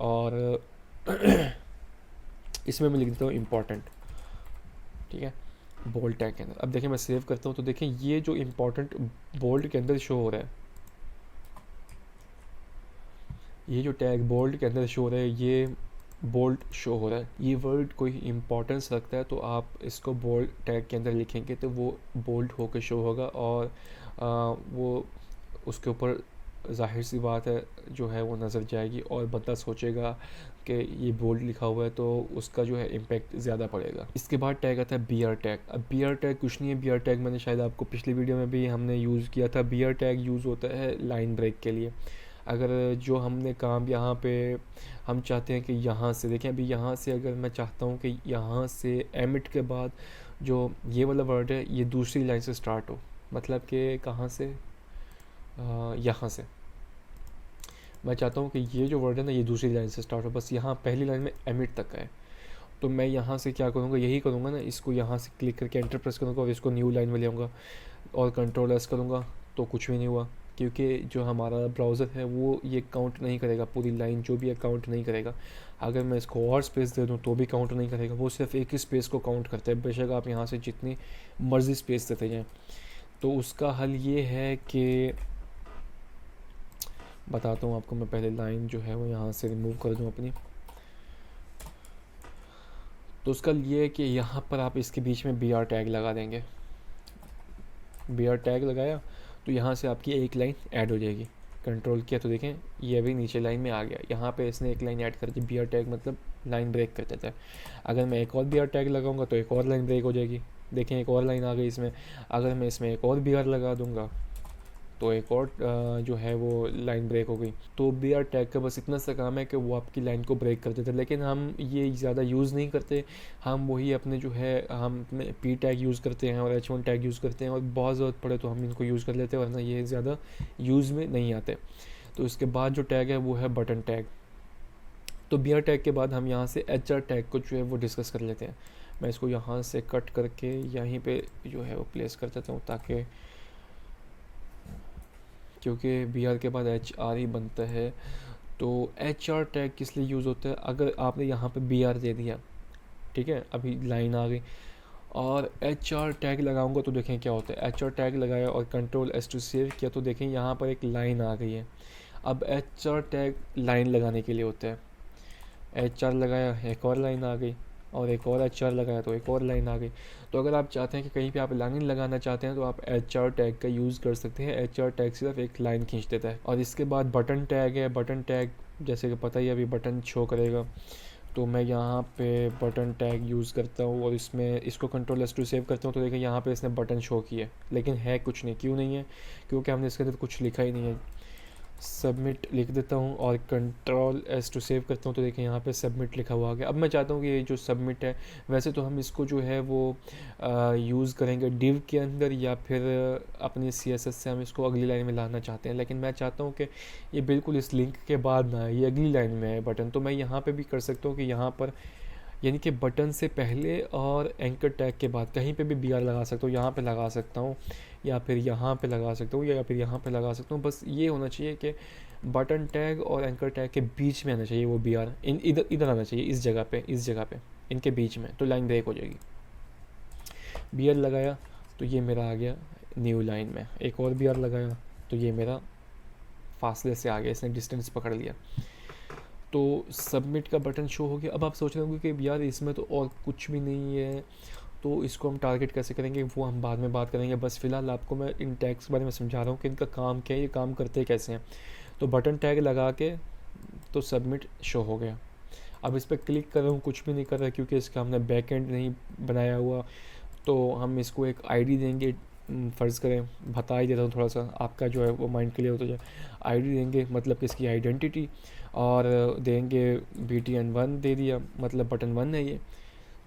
और इसमें मैं लिख देता हूँ इम्पॉर्टेंट, ठीक है, बोल्ड टैग के अंदर। अब देखिए मैं सेव करता हूँ तो देखें ये जो इम्पोर्टेंट बोल्ड के अंदर शो हो रहा है, ये जो टैग बोल्ड के अंदर शो हो रहा है ये बोल्ड शो हो रहा है। ये वर्ड कोई इम्पोर्टेंस रखता है तो आप इसको बोल्ड टैग के अंदर लिखेंगे तो वो बोल्ड होकर शो होगा, और वो उसके ऊपर ज़ाहिर सी बात है जो है वो नज़र जाएगी और बंदा सोचेगा कि ये बोल्ड लिखा हुआ है तो उसका जो है इम्पैक्ट ज़्यादा पड़ेगा। इसके बाद टैग आता है बियर टैग। अब बियर टैग कुछ नहीं है, बियर टैग मैंने शायद आपको पिछली वीडियो में भी हमने यूज़ किया था। बियर टैग यूज़ होता है लाइन ब्रेक के लिए। अगर जो हमने काम यहाँ पे हम चाहते हैं कि यहाँ से देखें, अभी यहाँ से अगर मैं चाहता हूँ कि यहाँ से एमिट के बाद जो ये वाला वर्ड है ये दूसरी लाइन से स्टार्ट हो, मतलब कि कहाँ से, यहाँ से मैं चाहता हूँ कि ये जो वर्ड है ना ये दूसरी लाइन से स्टार्ट हो, बस यहाँ पहली लाइन में एमिट तक है। तो मैं यहाँ से क्या करूँगा, यही करूँगा ना, इसको यहाँ से क्लिक करके एंटर प्रेस करूँगा और इसको न्यू लाइन में ले आऊँगा और कंट्रोल एस करूँगा तो कुछ भी नहीं हुआ, क्योंकि जो हमारा ब्राउज़र है वो ये काउंट नहीं करेगा, पूरी लाइन जो भी है काउंट नहीं करेगा। अगर मैं इसको और स्पेस दे दूँ तो भी काउंट नहीं करेगा, वो सिर्फ एक ही स्पेस को काउंट करता है, बेशक आप यहाँ से जितनी मर्ज़ी स्पेस देते जाएँ। तो उसका हल ये है कि बताता हूँ आपको मैं, पहले लाइन जो है वो यहाँ से रिमूव कर दूँ अपनी। तो उसका ये है कि यहाँ पर आप इसके बीच में बी आर टैग लगा देंगे। बी आर टैग लगाया तो यहाँ से आपकी एक लाइन ऐड हो जाएगी। कंट्रोल किया तो देखें ये अभी नीचे लाइन में आ गया, यहाँ पे इसने एक लाइन ऐड कर दी। बी आर टैग मतलब लाइन ब्रेक कर देता है। अगर मैं एक और बी आर टैग लगाऊंगा तो एक और लाइन ब्रेक हो जाएगी। देखें एक और लाइन आ गई इसमें। अगर मैं इसमें एक और बी आर लगा दूंगा तो एक और जो है वो लाइन ब्रेक हो गई। तो बी आर टैग का बस इतना सा काम है कि वो आपकी लाइन को ब्रेक कर देते हैं, लेकिन हम ये ज़्यादा यूज़ नहीं करते। हम वही अपने जो है हम अपने पी टैग यूज़ करते हैं और H1 टैग यूज़ करते हैं, और बहुत ज़रूरत पड़े तो हम इनको यूज़ कर लेते हैं, वरना ये ज़्यादा यूज़ में नहीं आते। तो इसके बाद जो टैग है वो है बटन टैग। तो बी आर टैग के बाद हम यहाँ से एच आर टैग को जो है वो डिस्कस कर लेते हैं। मैं इसको यहाँ से कट करके यहीं पे जो है वो प्लेस कर देता हूँ, ताकि क्योंकि बी आर के बाद एच आर ही बनता है। तो एच आर टैग किस लिए यूज़ होता है, अगर आपने यहाँ पे बी आर दे दिया, ठीक है, अभी लाइन आ गई और एच आर टैग लगाऊंगा तो देखें क्या होता है। एच आर टैग लगाया और कंट्रोल एस टू सेव किया तो देखें यहाँ पर एक लाइन आ गई है। अब एच आर टैग लाइन लगाने के लिए होता है। एच आर लगाया एक और लाइन आ गई, और एक और एच आर लगाया तो एक और लाइन आ गई। तो अगर आप चाहते हैं कि कहीं पे आप लाइन लगाना चाहते हैं तो आप एच आर टैग का यूज़ कर सकते हैं। एच आर टैग सिर्फ एक लाइन खींच देता है। और इसके बाद बटन टैग है। बटन टैग जैसे कि पता ही अभी बटन शो करेगा, तो मैं यहाँ पे बटन टैग यूज़ करता हूँ और इसमें इसको कंट्रोल एस टू सेव करता हूँ तो देखिए यहाँ पे इसने बटन शो किया, लेकिन है कुछ नहीं। क्यों नहीं है, क्योंकि हमने इसके अंदर कुछ लिखा ही नहीं है। सबमिट लिख देता हूँ और कंट्रोल एस टू सेव करता हूँ तो देखें यहाँ पे सबमिट लिखा हुआ आ गया। अब मैं चाहता हूँ कि ये जो सबमिट है, वैसे तो हम इसको जो है वो यूज़ करेंगे डिव के अंदर या फिर अपनी CSS से हम इसको अगली लाइन में लाना चाहते हैं, लेकिन मैं चाहता हूँ कि ये बिल्कुल इस लिंक के बाद ना आए, ये अगली लाइन में है बटन। तो मैं यहाँ पर भी कर सकता हूँ कि यहाँ पर यानी कि बटन से पहले और एंकर टैग के बाद कहीं पे भी बी आर लगा सकता हूँ। यहाँ पे लगा सकता हूँ या फिर यहाँ पे लगा सकता हूँ या फिर यहाँ पे लगा सकता हूँ। बस ये होना चाहिए कि बटन टैग और एंकर टैग के बीच में आना चाहिए वो बी आर, इन इधर इधर आना चाहिए, इस जगह पे इनके बीच में, तो लाइन ब्रेक हो जाएगी। बी आर लगाया तो ये मेरा आ गया न्यू लाइन में। एक और बी आर लगाया तो ये मेरा फासले से आ गया, इसने डिस्टेंस पकड़ लिया। तो सबमिट का बटन शो हो गया। अब आप सोच रहे होंगे कि यार इसमें तो और कुछ भी नहीं है, तो इसको हम टारगेट कैसे करेंगे, वो हम बाद में बात करेंगे। बस फिलहाल आपको मैं इन टैग्स के बारे में समझा रहा हूँ कि इनका काम क्या है, ये काम करते कैसे हैं। तो बटन टैग लगा के तो सबमिट शो हो गया। अब इस पर क्लिक कर रहा हूँ, कुछ भी नहीं कर रहा क्योंकि इसका हमने बैक एंड नहीं बनाया हुआ। तो हम इसको एक आईडी देंगे, फ़र्ज़ करें बता ही देता हूँ थोड़ा सा, आपका जो है वो माइंड क्लियर हो तो जाए। आईडी देंगे मतलब कि इसकी आइडेंटिटी, और देंगे BTN1 दे दिया, मतलब बटन 1 है ये।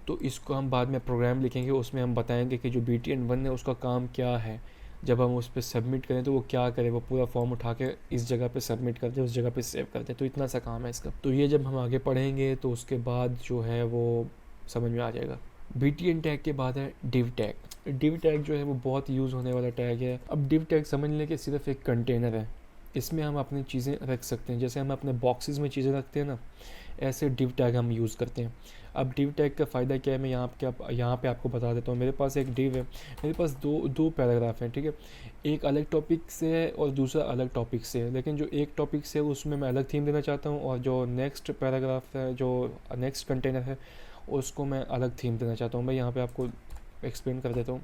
तो इसको हम बाद में प्रोग्राम लिखेंगे, उसमें हम बताएंगे कि जो BTN1 है उसका काम क्या है। जब हम उस पर सबमिट करें तो वो क्या करे, वो पूरा फॉर्म उठा के इस जगह पे सबमिट कर दे, उस जगह पे सेव कर दे। तो इतना सा काम है इसका। तो ये जब हम आगे पढ़ेंगे तो उसके बाद जो है वो समझ में आ जाएगा। BTN टैग के बाद है डिव टैग। डिव टैग जो है वो बहुत यूज़ होने वाला टैग है। अब डिव टैग समझ लें कि सिर्फ एक कंटेनर है, इसमें हम अपनी चीज़ें रख सकते हैं। जैसे हम अपने बॉक्सेस में चीज़ें रखते हैं ना, ऐसे डिव टैग हम यूज़ करते हैं। अब डिव टैग का फ़ायदा क्या है, मैं यहाँ पे आपको बता देता हूँ। मेरे पास एक डिव है, मेरे पास दो पैराग्राफ हैं, ठीक है। एक अलग टॉपिक से है और दूसरा अलग टॉपिक से है, लेकिन जो एक टॉपिक से है उसमें मैं अलग थीम देना चाहता हूँ, और जो नेक्स्ट पैराग्राफ है, जो नेक्स्ट कंटेनर है, उसको मैं अलग थीम देना चाहता हूँ। मैं यहाँ पर आपको एक्सप्लेन कर देता हूँ।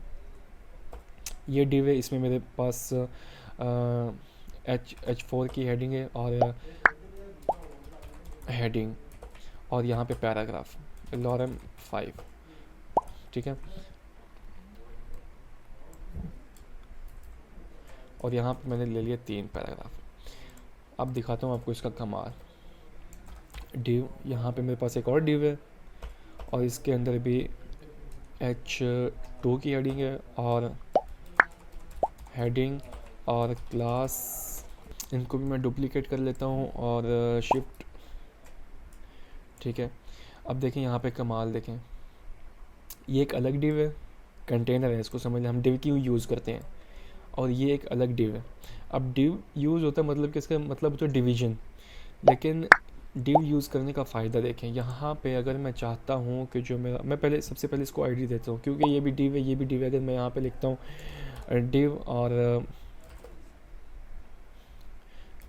ये डिव है, इसमें मेरे पास H4 की हेडिंग है और हेडिंग, और यहाँ पे पैराग्राफ लॉरम 5, ठीक है। और यहाँ पे मैंने ले लिया 3 पैराग्राफ। अब दिखाता हूँ आपको इसका कमाल। डिव, यहाँ पे मेरे पास एक और डिव है और इसके अंदर भी H2 की हेडिंग है और हेडिंग और क्लास। इनको भी मैं डुप्लीकेट कर लेता हूँ और शिफ्ट, ठीक है। अब देखें यहाँ पे कमाल देखें, ये एक अलग डिव है, कंटेनर है, इसको समझ लें हम डिव क्यों यूज़ करते हैं, और ये एक अलग डिव है। अब डिव यूज़ होता है मतलब कि इसका मतलब होता है डिवीजन, लेकिन डिव यूज़ करने का फ़ायदा देखें। यहाँ पे अगर मैं चाहता हूँ कि जो मेरा, मैं पहले सबसे पहले इसको आईडी देता हूँ क्योंकि ये भी डिव है ये भी डिव है। अगर मैं यहाँ पे लिखता हूँ डिव और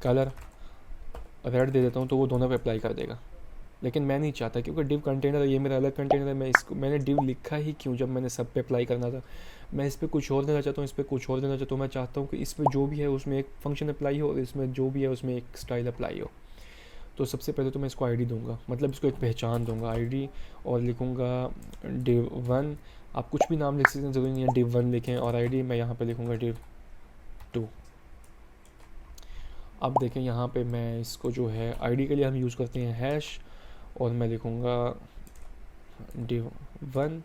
कलर रेड दे देता हूँ तो वो दोनों पे अप्लाई कर देगा, लेकिन मैं नहीं चाहता क्योंकि डिव कंटेनर है, ये मेरा अलग कंटेनर है। मैंने डिव लिखा ही क्यों जब मैंने सब पे अप्लाई करना था। मैं इस पर कुछ और देना चाहता हूँ, इस पर कुछ और देना चाहता हूँ। मैं चाहता हूँ कि इस पर जो भी है उसमें एक फंक्शन अप्लाई हो और इसमें जो भी है उसमें एक स्टाइल अप्लाई हो। तो सबसे पहले तो मैं इसको आईडी दूंगा, मतलब इसको एक पहचान दूंगा आईडी, और लिखूँगा div1। आप कुछ भी नाम लिख सकते हैं, ज़रूरी नहीं है div1 लिखें। और आईडी मैं यहाँ पे लिखूँगा div2। अब देखें यहाँ पे मैं इसको जो है आईडी के लिए हम यूज़ करते हैं हैश, और मैं लिखूँगा div1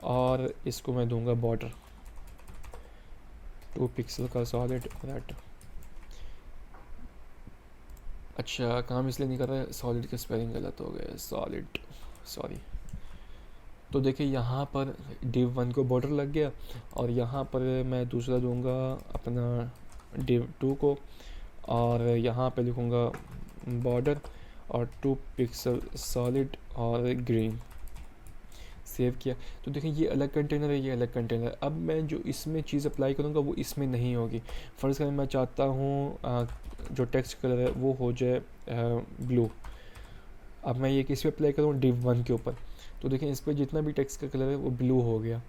और इसको मैं दूंगा बॉर्डर 2 पिक्सल का सॉलिड रेड। अच्छा, काम इसलिए नहीं कर रहा है, सॉलिड का स्पेलिंग गलत हो गया, सॉलिड, सॉरी। तो देखिए यहाँ पर div1 को बॉर्डर लग गया, और यहाँ पर मैं दूसरा दूंगा अपना div2 को, और यहाँ पे लिखूँगा बॉर्डर और 2 पिक्सल सॉलिड और ग्रीन। सेव किया तो देखिए ये अलग कंटेनर है, ये अलग कंटेनर है। अब मैं जो इसमें चीज़ अप्लाई करूँगा वो इसमें नहीं होगी। फ़र्ज़ करें मैं चाहता हूँ जो टेक्स्ट कलर है वो हो जाए ब्लू। अब मैं ये किस पे अप्लाई करूँ, div1 के ऊपर। तो देखिए इस पर जितना भी टेक्स्ट का कलर है वो ब्लू हो गया,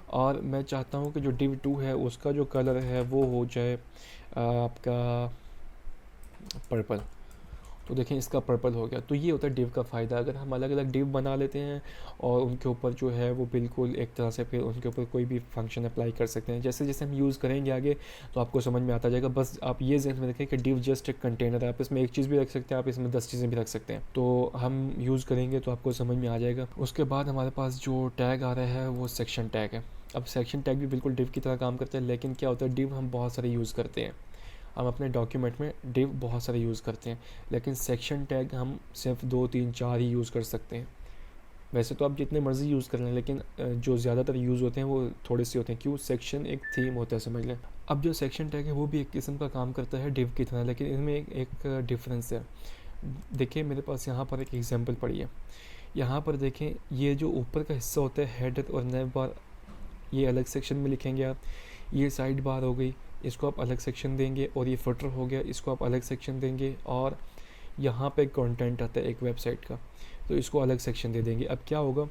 और मैं चाहता हूँ कि जो div2 है उसका जो कलर है वो हो जाए आपका पर्पल। तो देखें इसका पर्पल हो गया। तो ये होता है डिव का फ़ायदा। अगर हम अलग अलग डिव बना लेते हैं और उनके ऊपर जो है वो बिल्कुल एक तरह से फिर उनके ऊपर कोई भी फंक्शन अप्लाई कर सकते हैं। जैसे जैसे हम यूज़ करेंगे आगे तो आपको समझ में आता जाएगा। बस आप ये ज़हन में रखें कि डिव जस्ट एक कंटेनर है, आप इसमें एक चीज़ भी रख सकते हैं, आप इसमें 10 चीज़ें भी रख सकते हैं। तो हम यूज़ करेंगे तो आपको समझ में आ जाएगा। उसके बाद हमारे पास जो टैग आ रहा है वो सेक्शन टैग है। अब सेक्शन टैग भी बिल्कुल डिव की तरह काम करता है, लेकिन क्या होता है डिव हम बहुत सारे यूज़ करते हैं। हम अपने डॉक्यूमेंट में डिव बहुत सारे यूज़ करते हैं, लेकिन सेक्शन टैग हम सिर्फ 2 3 4 ही यूज़ कर सकते हैं। वैसे तो आप जितने मर्ज़ी यूज़ कर लें, लेकिन जो ज़्यादातर यूज़ होते हैं वो थोड़े से होते हैं। क्यों, सेक्शन एक थीम होता है, समझ लें। अब जो सेक्शन टैग है वो भी एक किस्म का काम करता है डिव की तरह, लेकिन इनमें एक डिफरेंस है। देखिए मेरे पास यहाँ पर एक एग्जांपल पड़ी है। यहाँ पर देखें ये जो ऊपर का हिस्सा होता है हेडर और नेव बार, ये अलग सेक्शन में लिखेंगे आप। ये साइड बार हो गई, इसको आप अलग सेक्शन देंगे, और ये फुटर हो गया, इसको आप अलग सेक्शन देंगे। और यहाँ पे कंटेंट आता है एक वेबसाइट का, तो इसको अलग सेक्शन दे देंगे। अब क्या होगा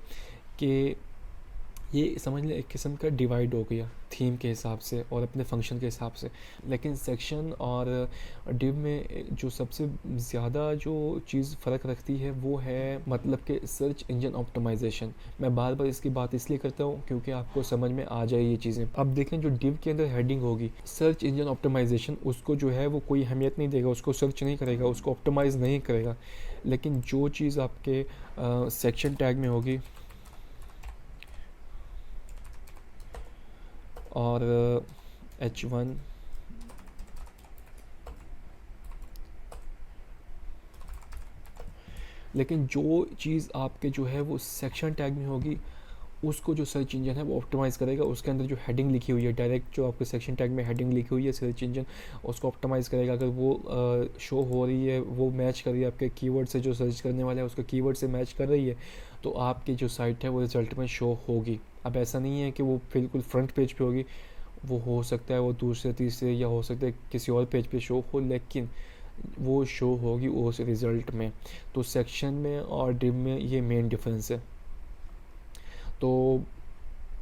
कि ये समझ लें एक किस्म का डिवाइड हो गया थीम के हिसाब से और अपने फंक्शन के हिसाब से। लेकिन सेक्शन और डिव में जो सबसे ज़्यादा जो चीज़ फ़र्क रखती है वो है मतलब कि सर्च इंजन ऑप्टिमाइजेशन। मैं बार बार इसकी बात इसलिए करता हूँ क्योंकि आपको समझ में आ जाए ये चीज़ें। अब देखें जो डिव के अंदर हेडिंग होगी, सर्च इंजन ऑप्टिमाइजेशन उसको जो है वो कोई अहमियत नहीं देगा, उसको सर्च नहीं करेगा, उसको ऑप्टिमाइज़ नहीं करेगा। लेकिन जो चीज़ आपके सेक्शन टैग में होगी और H1 लेकिन जो चीज़ आपके जो है वो सेक्शन टैग में होगी उसको जो सर्च इंजन है वो ऑप्टिमाइज़ करेगा। उसके अंदर जो हेडिंग लिखी हुई है, डायरेक्ट जो आपके सेक्शन टैग में हेडिंग लिखी हुई है, सर्च इंजन उसको ऑप्टिमाइज़ करेगा। अगर वो शो हो रही है, वो मैच कर रही है आपके कीवर्ड से, जो सर्च करने वाला है उसका कीवर्ड से मैच कर रही है, तो आपकी जो साइट है वो रिज़ल्ट में शो होगी। अब ऐसा नहीं है कि वो बिल्कुल फ्रंट पेज पे होगी, वो हो सकता है वो दूसरे तीसरे या हो सकता है किसी और पेज पे शो हो, लेकिन वो शो होगी उस रिज़ल्ट में। तो सेक्शन में और डिव में ये मेन डिफरेंस है। तो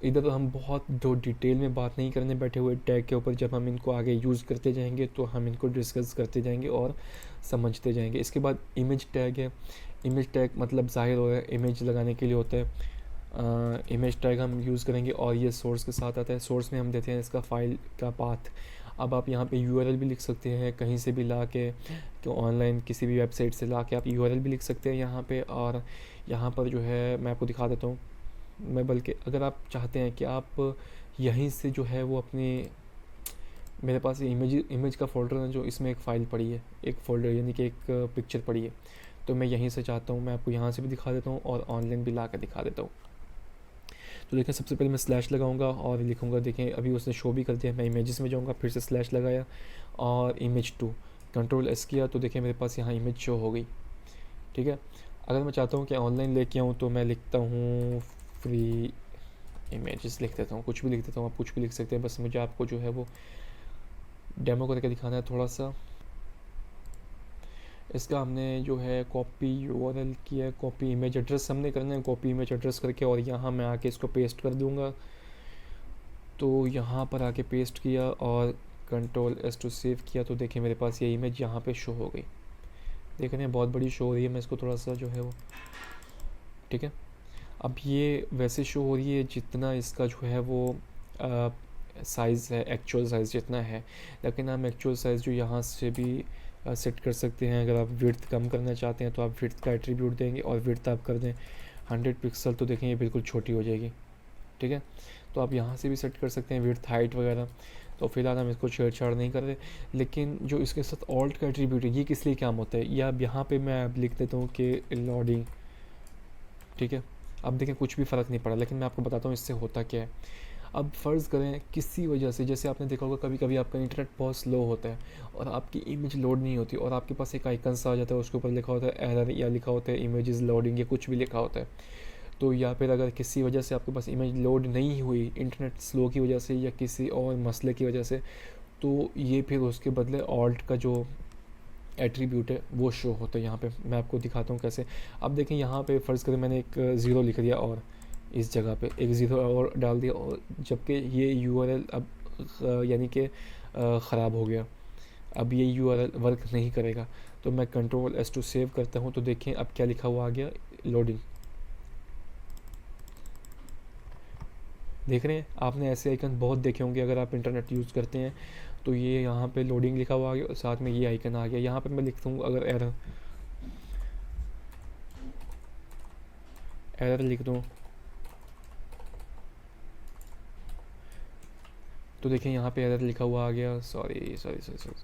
इधर तो हम बहुत जो डिटेल में बात नहीं करने बैठे हुए टैग के ऊपर, जब हम इनको आगे यूज़ करते जाएंगे तो हम इनको डिस्कस करते जाएंगे और समझते जाएंगे। इसके बाद इमेज टैग है। इमेज टैग मतलब ज़ाहिर हो रहा है इमेज लगाने के लिए होता है। इमेज टैग हम यूज़ करेंगे और ये सोर्स के साथ आता है। सोर्स में हम देते हैं इसका फाइल का पाथ। अब आप यहाँ पे यूआरएल भी लिख सकते हैं कहीं से भी ला के, तो ऑनलाइन किसी भी वेबसाइट से ला के आप यूआरएल भी लिख सकते हैं यहाँ पे। और यहाँ पर जो है मैं आपको दिखा देता हूँ। मैं बल्कि अगर आप चाहते हैं कि आप यहीं से जो है वो अपने, मेरे पास इमेज का फ़ोल्डर है जो इसमें एक फ़ाइल पड़ी है, एक फ़ोल्डर यानी कि एक पिक्चर पड़ी है, तो मैं यहीं से चाहता हूँ मैं आपको यहाँ से भी दिखा देता हूँ और ऑनलाइन भी ला कर दिखा देता हूँ। तो देखें सबसे पहले मैं स्लैश लगाऊंगा और लिखूंगा, देखें अभी उसने शो भी कर दिया। मैं इमेजेस में जाऊंगा, फिर से स्लैश लगाया और इमेज 2, कंट्रोल एस किया तो देखें मेरे पास यहाँ इमेज शो हो गई। ठीक है। अगर मैं चाहता हूँ कि ऑनलाइन लेके आऊँ तो मैं लिखता हूँ फ्री इमेजेस, लिख देता हूँ, कुछ भी लिख देता हूँ, आप कुछ भी लिख सकते हैं, बस मुझे आपको जो है वो डेमो करके दिखाना है थोड़ा सा। इसका हमने जो है कॉपी यूआरएल किया है, कॉपी इमेज एड्रेस हमने करना है, कॉपी इमेज एड्रेस करके और यहाँ मैं आके इसको पेस्ट कर दूँगा। तो यहाँ पर आके पेस्ट किया और कंट्रोल एस टू सेव किया तो देखिए मेरे पास ये इमेज यहाँ पे शो हो गई। देख रहे हैं बहुत बड़ी शो हो रही है। मैं इसको थोड़ा सा जो है वो, ठीक है, अब ये वैसे शो हो रही है जितना इसका जो है वो साइज़ है, एक्चुअल साइज़ जितना है, लेकिन हम एक्चुअल साइज़ जो यहाँ से भी सेट कर सकते हैं। अगर आप विड्थ कम करना चाहते हैं तो आप विड्थ का एट्रीब्यूट देंगे और विड्थ आप कर दें 100 पिक्सल तो देखें ये बिल्कुल छोटी हो जाएगी। ठीक है। तो आप यहाँ से भी सेट कर सकते हैं विड्थ हाइट वगैरह। तो फिलहाल हम इसको छेड़छाड़ नहीं कर रहे, लेकिन जो इसके साथ ऑल्ट का एट्रीब्यूट है ये किस लिए काम होता है, या अब यहाँ पे मैं अब लिख देता हूँ कि लोडिंग। ठीक है। अब देखें कुछ भी फ़र्क नहीं पड़ा, लेकिन मैं आपको बताता हूँ इससे होता क्या है। अब फ़र्ज़ करें किसी वजह से, जैसे आपने देखा होगा कभी कभी आपका इंटरनेट बहुत स्लो होता है और आपकी इमेज लोड नहीं होती और आपके पास एक आइकन सा आ जाता है, उसके ऊपर लिखा होता है एरर या लिखा होता है इमेज इज़ लोडिंग या कुछ भी लिखा होता है। तो या फिर अगर किसी वजह से आपके पास इमेज लोड नहीं हुई इंटरनेट स्लो की वजह से या किसी और मसले की वजह से, तो ये फिर उसके बदले ऑल्ट का जो एट्रीब्यूट है वो शो होता है यहाँ पे। मैं आपको दिखाता हूँ कैसे। अब देखें यहाँ पे फ़र्ज़ करें मैंने एक ज़ीरो लिख दिया और इस जगह पे एक ज़ीरो और डाल दिया, और जबकि ये यूआरएल अब यानी कि ख़राब हो गया, अब ये यूआरएल वर्क नहीं करेगा। तो मैं कंट्रोल एस टू सेव करता हूँ तो देखें अब क्या लिखा हुआ आ गया, लोडिंग। देख रहे हैं आपने ऐसे आइकन बहुत देखे होंगे अगर आप इंटरनेट यूज़ करते हैं। तो ये यहाँ पे लोडिंग लिखा हुआ आ गया और साथ में ये आइकन आ गया। यहाँ पे मैं लिखता हूँ अगर एरर, एरर लिख दूँ तो देखें यहाँ पे एरर लिखा हुआ आ गया। सॉरी सॉरी सॉरी सॉरी,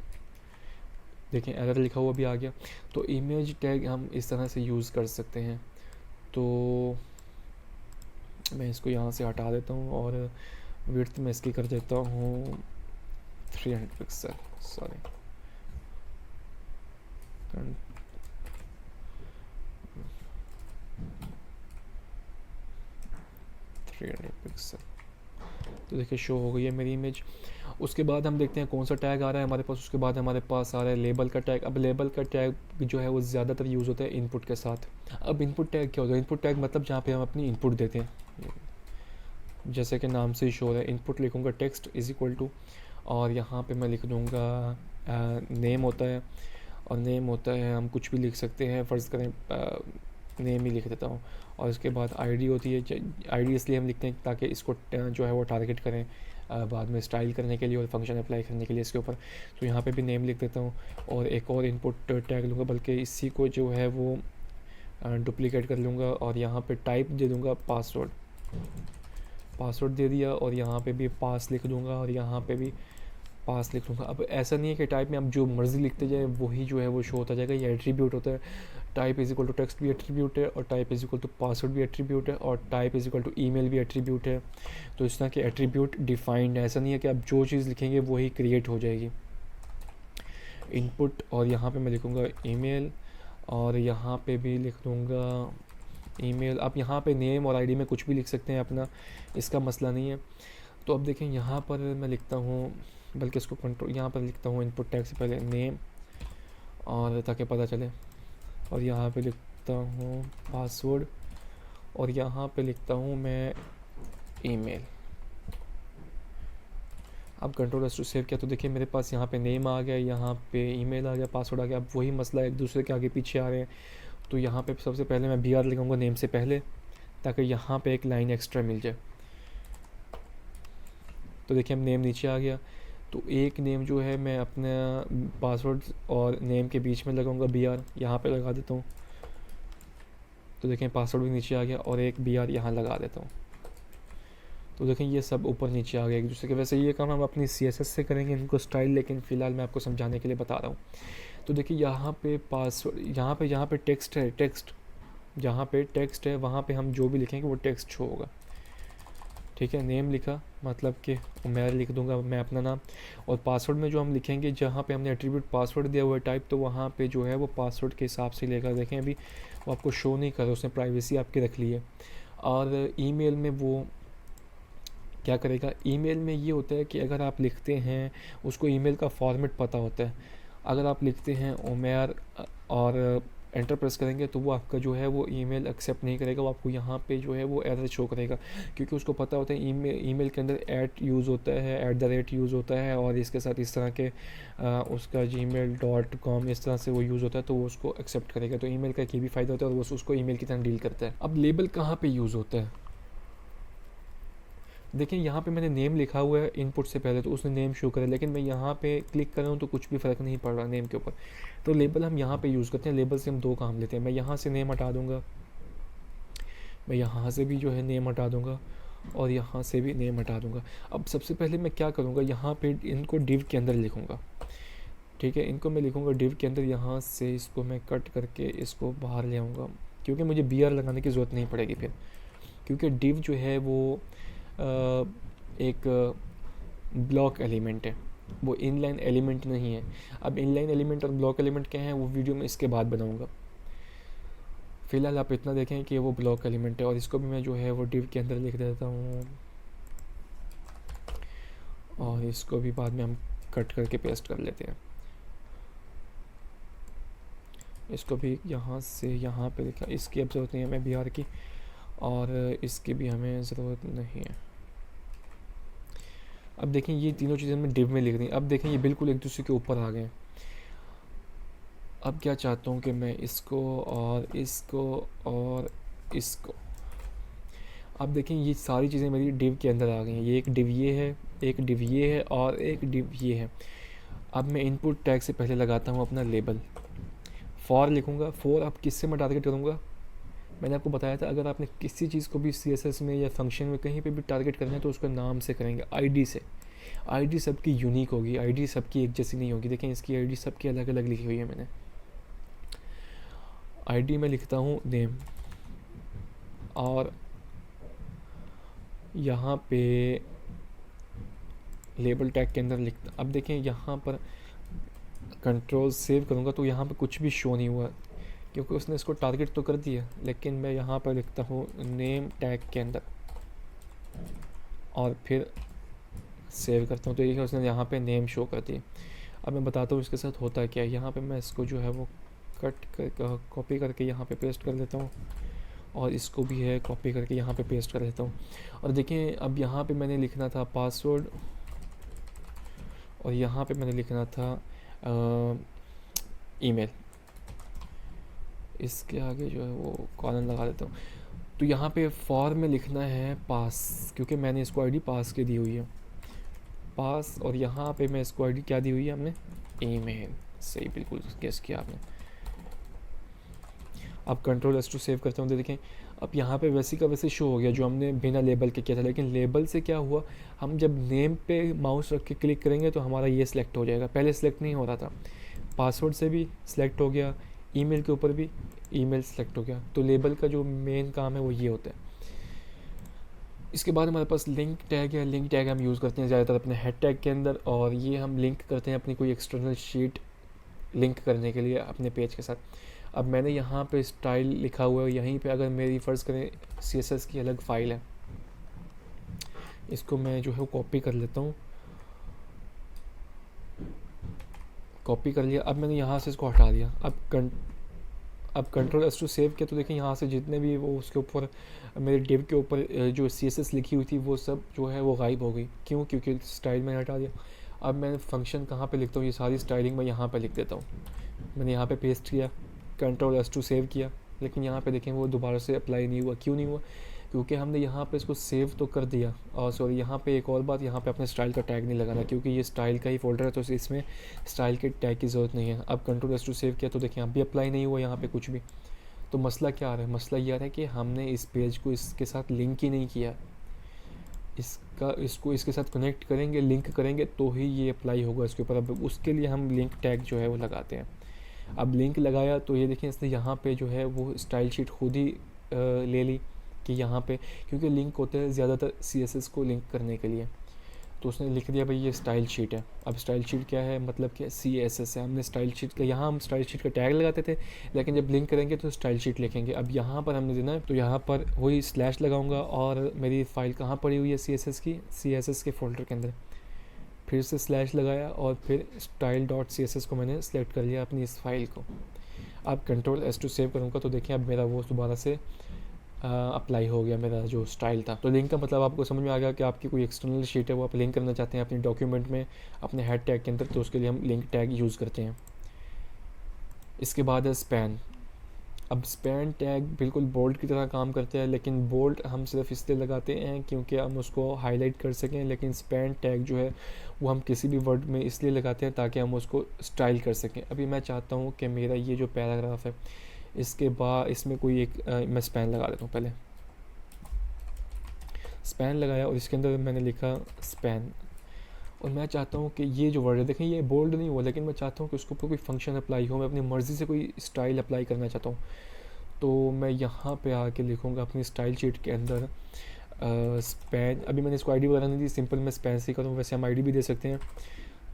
देखें एरर लिखा हुआ भी आ गया। तो इमेज टैग हम इस तरह से यूज़ कर सकते हैं। तो मैं इसको यहाँ से हटा देता हूँ और विड्थ में इसकी कर देता हूँ 300 पिक्सल, सॉरी 300 पिक्सल। तो देखिए शो हो गई है मेरी इमेज। उसके बाद हम देखते हैं कौन सा टैग आ रहा है हमारे पास। उसके बाद हमारे पास आ रहा है लेबल का टैग। अब लेबल का टैग जो है वो ज़्यादातर यूज़ होता है इनपुट के साथ। अब इनपुट टैग क्या होता है, इनपुट टैग मतलब जहाँ पे हम अपनी इनपुट देते हैं, जैसे कि नाम से ही शो है। इनपुट लिखूँगा टेक्स्ट इज़ इक्वल टू, और यहाँ पे मैं लिख दूँगा नेम होता है, और नेम होता है हम कुछ भी लिख सकते हैं, फ़र्ज़ करें नेम ही लिख देता हूँ। और उसके बाद आईडी होती है। आईडी इसलिए हम लिखते हैं ताकि इसको जो है वो टारगेट करें बाद में स्टाइल करने के लिए और फंक्शन अप्लाई करने के लिए इसके ऊपर। तो यहाँ पे भी नेम लिख देता हूँ और एक और इनपुट टैग लूँगा, बल्कि इसी को जो है वो डुप्लीकेट कर लूँगा और यहाँ पे टाइप दे दूँगा पासवर्ड। पासवर्ड दे दिया और यहाँ पे भी पास लिख दूँगा और यहाँ पे भी पास लिख लूँगा। अब ऐसा नहीं है कि टाइप में आप जो मर्ज़ी लिखते जाए वही जो है वो शो होता जाएगा, ये एट्रीब्यूट होता है। Type is equal to text भी एट्रीब्यूट है, और type is equal to password भी एट्रीब्यूट है, और type is equal to email भी एट्रीब्यूट है। तो इस तरह के एट्रीब्यूट डिफाइंड है। ऐसा नहीं है कि आप जो चीज़ लिखेंगे वही क्रिएट हो जाएगी। इनपुट, और यहाँ पे मैं लिखूँगा ईमेल, और यहाँ पे भी लिख दूँगा ईमेल। आप यहाँ पे नेम और आईडी में कुछ भी लिख सकते हैं अपना, इसका मसला नहीं है। तो अब देखें यहाँ पर मैं लिखता हूँ, बल्कि इसको कंट्रोल यहाँ पर लिखता हूँ इनपुट टैग से पहले नेम, और ताकि पता चले, और यहाँ पे लिखता हूँ पासवर्ड, और यहाँ पे लिखता हूँ मैं ईमेल। अब कंट्रोल एस टू सेव किया तो देखिए मेरे पास यहाँ पे नेम आ गया, यहाँ पे ईमेल आ गया, पासवर्ड आ गया। अब वही मसला एक दूसरे के आगे पीछे आ रहे हैं, तो यहाँ पे सबसे पहले मैं BR लिखूँगा नेम से पहले, ताकि यहाँ पे एक लाइन एक्स्ट्रा मिल जाए। तो देखिए अब नेम नीचे आ गया, तो एक नेम जो है मैं अपना पासवर्ड और नेम के बीच में लगाऊंगा BR, यहाँ पे लगा देता हूँ। तो देखें पासवर्ड भी नीचे आ गया और एक BR यहाँ लगा देता हूँ। तो देखें ये सब ऊपर नीचे आ गया एक दूसरे के। वैसे ये काम हम अपनी CSS से करेंगे इनको स्टाइल, लेकिन फ़िलहाल मैं आपको समझाने के लिए बता रहा हूँ। तो देखिए यहाँ पे पासवर्ड, यहाँ पे टेक्स्ट है, जहाँ पे टेक्स्ट है वहाँ पे हम जो भी लिखेंगे वो टेक्स्ट शो होगा। ठीक है, नेम लिखा मतलब कि मैं लिख दूंगा मैं अपना नाम, और पासवर्ड में जो हम लिखेंगे जहाँ पे हमने एट्रीब्यूट पासवर्ड दिया हुआ है टाइप, तो वहाँ पे जो है वो पासवर्ड के हिसाब से लेकर देखें। अभी वो आपको शो नहीं कर रहा, उसने प्राइवेसी आपकी रख ली है। और ईमेल में वो क्या करेगा, ईमेल में ये होता है कि अगर आप लिखते हैं, उसको ईमेल का फॉर्मेट पता होता है। अगर आप लिखते हैं ओमेर और एंटर प्रेस करेंगे तो वो आपका जो है वो ईमेल एक्सेप्ट नहीं करेगा, वो आपको यहाँ पे जो है वो एरर शो करेगा, क्योंकि उसको पता होता है ईमेल के अंदर @ यूज़ होता है, @ यूज़ होता है, और इसके साथ इस तरह के उसका gmail.com इस तरह से वो यूज़ होता है, तो वो उसको एक्सेप्ट करेगा। तो ईमेल का एक ये भी फ़ायदा होता है और वो उसको ईमेल की तरह डील करता है। अब लेबल कहाँ पर यूज़ होता है, देखिए यहाँ पे मैंने नेम लिखा हुआ है इनपुट से पहले, तो उसने नेम शो करा, लेकिन मैं यहाँ पे क्लिक कर रहा हूँ तो कुछ भी फ़र्क नहीं पड़ रहा नेम के ऊपर। तो लेबल हम यहाँ पे यूज़ करते हैं। लेबल से हम दो काम लेते हैं, मैं यहाँ से नेम हटा दूँगा, मैं यहाँ से भी जो है नेम हटा दूँगा, और यहाँ से भी नेम हटा दूँगा। अब सबसे पहले मैं क्या करूँगा, यहाँ पे इनको डिव के अंदर लिखूँगा। ठीक है, इनको मैं लिखूँगा डिव के अंदर, यहाँ से इसको मैं कट करके इसको बाहर ले आऊँगा, क्योंकि मुझे BR लगाने की ज़रूरत नहीं पड़ेगी फिर, क्योंकि डिव जो है वो एक ब्लॉक एलिमेंट है, वो इनलाइन एलिमेंट नहीं है। अब इनलाइन एलिमेंट और ब्लॉक एलिमेंट क्या है वो वीडियो में इसके बाद बनाऊंगा। फ़िलहाल आप इतना देखें कि वो ब्लॉक एलिमेंट है, और इसको भी मैं जो है वो डिव के अंदर लिख देता हूँ, और इसको भी बाद में हम कट करके पेस्ट कर लेते हैं। इसको भी यहाँ से यहाँ पे लिखा, इसकी अब ज़रूरत नहीं है हमें BR की, और इसकी भी हमें ज़रूरत नहीं है। अब देखें ये तीनों चीज़ें मैं डिव में लिख दी। अब देखें ये बिल्कुल एक दूसरे के ऊपर आ गए। अब क्या चाहता हूँ कि मैं इसको और इसको और इसको, अब देखें ये सारी चीज़ें मेरी डिव के अंदर आ गई हैं। ये एक डिव ये है, एक डिव ये है, और एक डिव ये है। अब मैं इनपुट टैग से पहले लगाता हूँ अपना लेबल, फॉर लिखूँगा। फॉर अब किससे मैं टारगेट करूँगा, मैंने आपको बताया था अगर आपने किसी चीज़ को भी CSS में या फंक्शन में कहीं पे भी टारगेट करना है तो उसका नाम से करेंगे, ID से। ID सबकी यूनिक होगी, ID सबकी एक जैसी नहीं होगी। देखें इसकी ID सबकी अलग अलग लिखी हुई है मैंने। ID में लिखता हूँ नेम, और यहाँ पे लेबल टैग के अंदर लिखता। अब देखें यहाँ पर कंट्रोल सेव करूँगा तो यहाँ पे कुछ भी शो नहीं हुआ, क्योंकि उसने इसको टारगेट तो कर दिया, लेकिन मैं यहाँ पर लिखता हूँ नेम टैग के अंदर, और फिर सेव करता हूँ, तो ये उसने यहाँ पे नेम शो कर दिया। अब मैं बताता हूँ इसके साथ होता है क्या। यहाँ पे मैं इसको जो है वो कट कर कॉपी करके यहाँ पे पेस्ट कर देता हूँ, और इसको भी है कॉपी करके यहाँ पे पेस्ट कर देता हूँ। और देखिए अब यहाँ पे मैंने लिखना था पासवर्ड, और यहाँ पे मैंने लिखना था ईमेल। इसके आगे जो है वो कॉलन लगा देता हूँ। तो यहाँ पे फॉर में लिखना है पास, क्योंकि मैंने इसको ID पास की दी हुई है, पास। और यहाँ पे मैं इसको ID क्या दी हुई है हमने, ईमेल। सही, बिल्कुल गेस किया आपने। अब कंट्रोल S टू सेव करता हूँ, तो देखें अब यहाँ पे वैसे का वैसे शो हो गया जो हमने बिना लेबल के किया था। लेकिन लेबल से क्या हुआ, हम जब नेम पे माउस रख के क्लिक करेंगे तो हमारा ये सिलेक्ट हो जाएगा, पहले सिलेक्ट नहीं हो रहा था। पासवर्ड से भी सिलेक्ट हो गया, ईमेल के ऊपर भी ईमेल सेलेक्ट हो गया। तो लेबल का जो मेन काम है वो ये होता है। इसके बाद हमारे पास लिंक टैग है। लिंक टैग हम यूज़ करते हैं ज़्यादातर अपने हेड टैग के अंदर, और ये हम लिंक करते हैं अपनी कोई एक्सटर्नल शीट लिंक करने के लिए अपने पेज के साथ। अब मैंने यहाँ पे स्टाइल लिखा हुआ है, यहीं पे अगर मेरी फ़र्ज़ करें CSS की अलग फ़ाइल है, इसको मैं जो है कॉपी कर लेता हूँ। कॉपी कर लिया, अब मैंने यहाँ से इसको हटा दिया। अब कंट्रोल एस टू सेव किया तो देखिए यहाँ से जितने भी वो उसके ऊपर मेरे डिव के ऊपर जो CSS लिखी हुई थी वो सब जो है वो गायब हो गई। क्यों? क्योंकि स्टाइल मैंने हटा दिया। अब मैं फंक्शन कहाँ पे लिखता हूँ, ये सारी स्टाइलिंग मैं यहाँ पे लिख देता हूँ। मैंने यहाँ पे पेस्ट किया, कंट्रोल एस टू सेव किया, लेकिन यहाँ पे देखें वो दोबारा से अप्लाई नहीं हुआ। क्यों नहीं हुआ? क्योंकि हमने यहाँ पे इसको सेव तो कर दिया। और सॉरी, यहाँ पे एक और बात, यहाँ पे अपने स्टाइल का टैग नहीं लगाना, क्योंकि ये स्टाइल का ही फोल्डर है तो इसमें स्टाइल के टैग की ज़रूरत नहीं है। अब कंट्रोल एस टू सेव किया तो देखिए अब भी अप्लाई नहीं हुआ यहाँ पे कुछ भी। तो मसला क्या आ रहा है? मसला ये आ रहा है कि हमने इस पेज को इसके साथ लिंक ही नहीं किया। इसको इसके साथ कनेक्ट करेंगे, लिंक करेंगे तो ही ये अप्लाई होगा इसके ऊपर। अब उसके लिए हम लिंक टैग जो है वो लगाते हैं। अब लिंक लगाया तो ये देखिए इसने यहाँ पे जो है वो स्टाइल शीट खुद ही ले ली कि यहाँ पे, क्योंकि लिंक होते हैं ज़्यादातर CSS को लिंक करने के लिए, तो उसने लिख दिया भाई ये स्टाइल शीट है। अब स्टाइल शीट क्या है? मतलब कि CSS है। हमने स्टाइल शीट का, यहाँ हम स्टाइल शीट का टैग लगाते थे, लेकिन जब लिंक करेंगे तो स्टाइल शीट लिखेंगे। अब यहाँ पर हमने देना है तो यहाँ पर वही स्लैश लगाऊंगा और मेरी फाइल कहाँ पड़ी हुई है CSS की, CSS के फोल्डर के अंदर। फिर से स्लैश लगाया और फिर style.css को मैंने सेलेक्ट कर लिया अपनी इस फाइल को। अब कंट्रोल एस टू सेव करूँगा तो देखिए अब मेरा वो दोबारा से अप्लाई हो गया मेरा जो स्टाइल था। तो लिंक का मतलब आपको समझ में आ गया कि आपकी कोई एक्सटर्नल शीट है वो आप लिंक करना चाहते हैं अपनी डॉक्यूमेंट में अपने हेड टैग के अंदर, तो उसके लिए हम लिंक टैग यूज़ करते हैं। इसके बाद है स्पैन। अब स्पैन टैग बिल्कुल बोल्ड की तरह काम करते हैं, लेकिन बोल्ड हम सिर्फ इसलिए लगाते हैं क्योंकि हम उसको हाईलाइट कर सकें, लेकिन स्पैन टैग जो है वो हम किसी भी वर्ड में इसलिए लगाते हैं ताकि हम उसको स्टाइल कर सकें। अभी मैं चाहता हूँ कि मेरा ये जो पैराग्राफ है इसके बाद इसमें कोई एक मैं स्पैन लगा देता हूँ। पहले स्पैन लगाया और इसके अंदर मैंने लिखा स्पैन, और मैं चाहता हूँ कि ये जो वर्ड है देखें ये बोल्ड नहीं हुआ, लेकिन मैं चाहता हूँ कि उसके ऊपर कोई फंक्शन अप्लाई हो, मैं अपनी मर्ज़ी से कोई स्टाइल अप्लाई करना चाहता हूँ। तो मैं यहाँ पे आके लिखूँगा अपनी स्टाइल शीट के अंदर स्पैन। अभी मैंने इसको ID वगैरह नहीं दी, सिंपल मैं स्पैन से करूँ। वैसे हम ID भी दे सकते हैं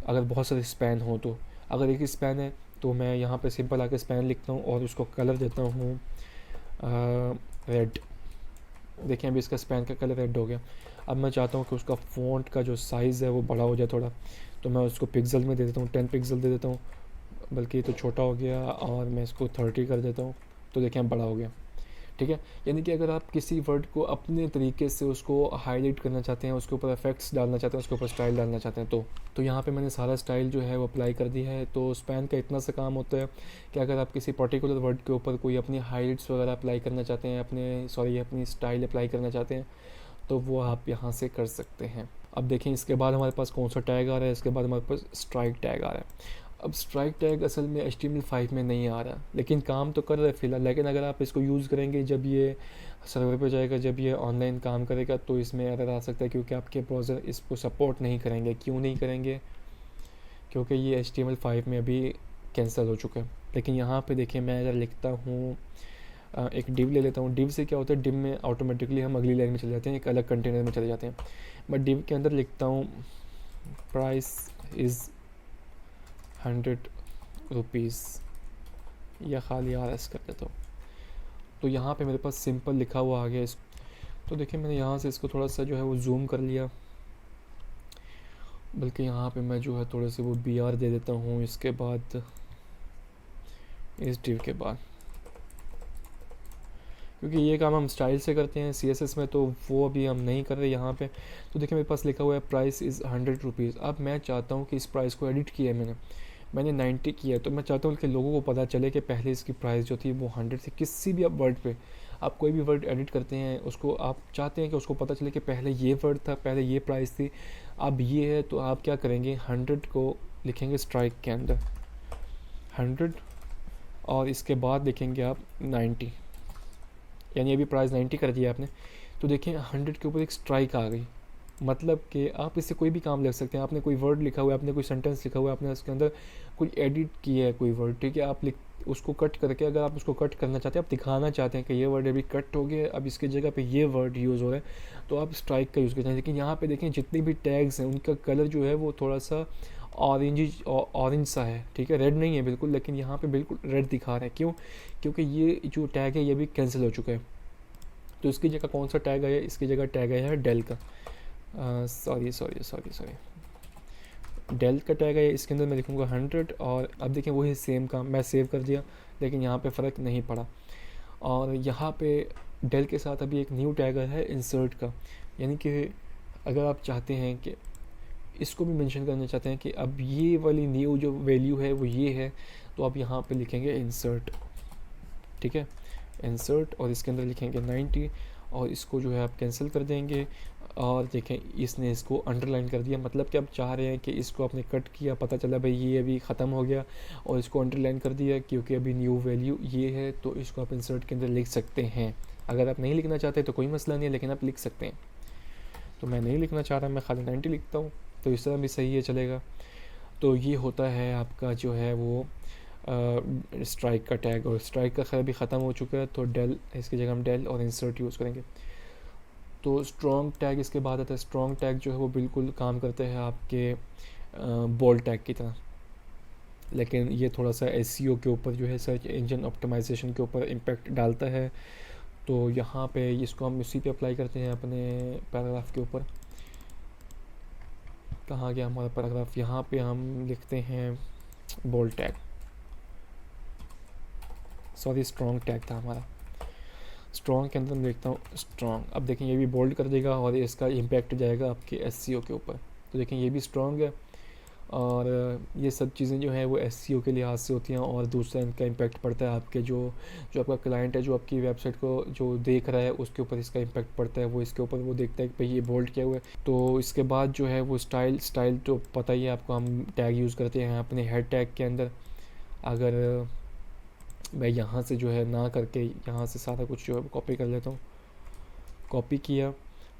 अगर बहुत सारे स्पैन हो तो। अगर एक ही स्पैन है तो मैं यहाँ पे सिंपल आके स्पैन लिखता हूँ और उसको कलर देता हूँ रेड। देखिए अभी इसका स्पैन का कलर रेड हो गया। अब मैं चाहता हूँ कि उसका फ़ॉन्ट का जो साइज़ है वो बड़ा हो जाए थोड़ा, तो मैं उसको पिक्सल में दे देता हूँ, 10 पिक्सल दे देता हूँ, बल्कि ये तो छोटा हो गया, और मैं इसको 30 कर देता हूँ। तो देखिए बड़ा हो गया, ठीक है। यानी कि अगर आप किसी वर्ड को अपने तरीके से उसको हाईलाइट करना चाहते हैं, उसके ऊपर इफेक्ट्स डालना चाहते हैं, उसके ऊपर स्टाइल डालना चाहते हैं, तो यहाँ पे मैंने सारा स्टाइल जो है वो अप्लाई कर दिया है। तो स्पैन का इतना सा काम होता है कि अगर आप किसी पर्टिकुलर वर्ड के ऊपर कोई अपनी हाइलाइट्स वगैरह अप्लाई करना चाहते हैं, अपनी स्टाइल अप्लाई करना चाहते हैं, तो वो आप यहाँ से कर सकते हैं। अब देखें इसके बाद हमारे पास कौन सा टैग आ रहा है, इसके बाद हमारे पास स्ट्राइक टैग आ रहा है। अब स्ट्राइक टैग असल में HTML5 में नहीं आ रहा, लेकिन काम तो कर रहा है फ़िलहाल। लेकिन अगर आप इसको यूज़ करेंगे, जब ये सर्वर पे जाएगा, जब ये ऑनलाइन काम करेगा, तो इसमें एरर आ सकता है, क्योंकि आपके ब्राउज़र इसको सपोर्ट नहीं करेंगे। क्यों नहीं करेंगे? क्योंकि ये HTML5 में अभी कैंसिल हो चुका है। लेकिन यहाँ पे देखिए मैं अगर लिखता हूँ एक डिव ले लेता हूँ। डिव से क्या होता है, डिव में ऑटोमेटिकली हम अगली लाइन में चले जाते हैं, एक अलग कंटेनर में चले जाते हैं। मैं डिव के अंदर लिखता हूँ प्राइस इज़ 100 रुपीज़, या खाली RS कर देता हूँ। तो यहाँ पे मेरे पास सिंपल लिखा हुआ आ गया। इस तो देखिए मैंने यहाँ से इसको थोड़ा सा जो है वो जूम कर लिया, बल्कि यहाँ पे मैं जो है थोड़े से वो BR दे देता हूँ इसके बाद, इस डिव के बाद, क्योंकि ये काम हम स्टाइल से करते हैं CSS में, तो वो अभी हम नहीं कर रहे यहाँ पे। तो देखिए मेरे पास लिखा हुआ है प्राइस इज़ 100 रुपीज़। अब मैं चाहता हूँ कि इस प्राइस को एडिट किया है मैंने 90 किया है, तो मैं चाहता हूँ कि लोगों को पता चले कि पहले इसकी प्राइस जो थी वो 100 थी। किसी भी आप वर्ड पे आप कोई भी वर्ड एडिट करते हैं, उसको आप चाहते हैं कि उसको पता चले कि पहले ये वर्ड था, पहले ये प्राइस थी, अब ये है। तो आप क्या करेंगे, 100 को लिखेंगे स्ट्राइक के अंदर 100, और इसके बाद लिखेंगे आप 90, यानी अभी प्राइस 90 कर दिया आपने। तो देखिए 100 के ऊपर एक स्ट्राइक आ गई, मतलब कि आप इससे कोई भी काम लिख सकते हैं। आपने कोई वर्ड लिखा हुआ है, आपने कोई सेंटेंस लिखा हुआ है, आपने उसके अंदर कोई एडिट किया है कोई वर्ड, ठीक है, आप उसको कट करके, अगर आप उसको कट करना चाहते हैं, आप दिखाना चाहते हैं कि ये वर्ड अभी कट हो गया, अब इसकी जगह पे ये वर्ड यूज़ हो रहा है, तो आप स्ट्राइक का यूज़ करते हैं। लेकिन यहाँ पे देखें जितने भी टैग्स हैं उनका कलर जो है वो थोड़ा सा ऑरेंज सा है, ठीक है, रेड नहीं है बिल्कुल, लेकिन यहाँ पे बिल्कुल रेड दिखा रहा है। क्यों? क्योंकि ये जो टैग है ये भी कैंसिल हो चुका है। तो इसकी जगह कौन सा टैग आया, इसकी जगह टैग आया है डेल का। सॉरी डेल का टैग है, इसके अंदर मैं लिखूँगा 100 और अब देखें वही सेम काम मैं सेव कर दिया, लेकिन यहाँ पे फ़र्क नहीं पड़ा। और यहाँ पे डेल के साथ अभी एक न्यू टैग है इंसर्ट का, यानी कि अगर आप चाहते हैं कि इसको भी मेंशन करना चाहते हैं कि अब ये वाली न्यू जो वैल्यू है वो ये है, तो आप यहाँ पे लिखेंगे इंसर्ट, ठीक है, इंसर्ट, और इसके अंदर लिखेंगे 90 और इसको जो है आप कैंसिल कर देंगे। और देखें इसने इसको अंडरलाइन कर दिया, मतलब कि आप चाह रहे हैं कि इसको आपने कट किया, पता चला भाई ये अभी ख़त्म हो गया और इसको अंडरलाइन कर दिया क्योंकि अभी न्यू वैल्यू ये है, तो इसको आप इंसर्ट के अंदर लिख सकते हैं। अगर आप नहीं लिखना चाहते तो कोई मसला नहीं है, लेकिन आप लिख सकते हैं। तो मैं नहीं लिखना चाह रहा, मैं खाली 90 लिखता हूँ, तो इस तरह भी सही है, चलेगा। तो ये होता है आपका जो है वो स्ट्राइक का टैग, और स्ट्राइक का खैर भी ख़त्म हो चुका है, तो डेल इसकी जगह हम डेल और इंसर्ट यूज़ करेंगे। तो स्ट्रॉन्ग टैग इसके बाद आता है। स्ट्रॉन्ग टैग जो है वो बिल्कुल काम करते हैं आपके बोल्ड टैग की तरह, लेकिन ये थोड़ा सा एसईओ के ऊपर जो है सर्च इंजन ऑप्टिमाइजेशन के ऊपर इम्पेक्ट डालता है। तो यहाँ पे इसको हम उसी पे अप्लाई करते हैं अपने पैराग्राफ के ऊपर। कहाँ गया हमारा पैराग्राफ, यहाँ पे हम लिखते हैं bold tag, sorry strong tag था हमारा। स्ट्रॉन्ग के अंदर मैं लिखता हूँ स्ट्रॉन्ग। अब देखें ये भी बोल्ड कर देगा और इसका इम्पैक्ट जाएगा आपके एसईओ के ऊपर। तो देखें ये भी स्ट्रॉन्ग है, और ये सब चीज़ें जो है वो एसईओ के लिहाज से होती हैं, और दूसरा इनका इम्पैक्ट पड़ता है आपके जो आपका क्लाइंट है, जो आपकी वेबसाइट को जो देख रहा है उसके ऊपर इसका इम्पैक्ट पड़ता है। वो इसके ऊपर वो देखता है कि भाई ये बोल्ड किया हुआ है। तो इसके बाद जो है वो स्टाइल तो पता ही है आपको, हम टैग यूज़ करते हैं अपने हेड टैग के अंदर। अगर मैं यहाँ से जो है ना करके यहाँ से सारा कुछ जो है कॉपी कर लेता हूँ, कॉपी किया,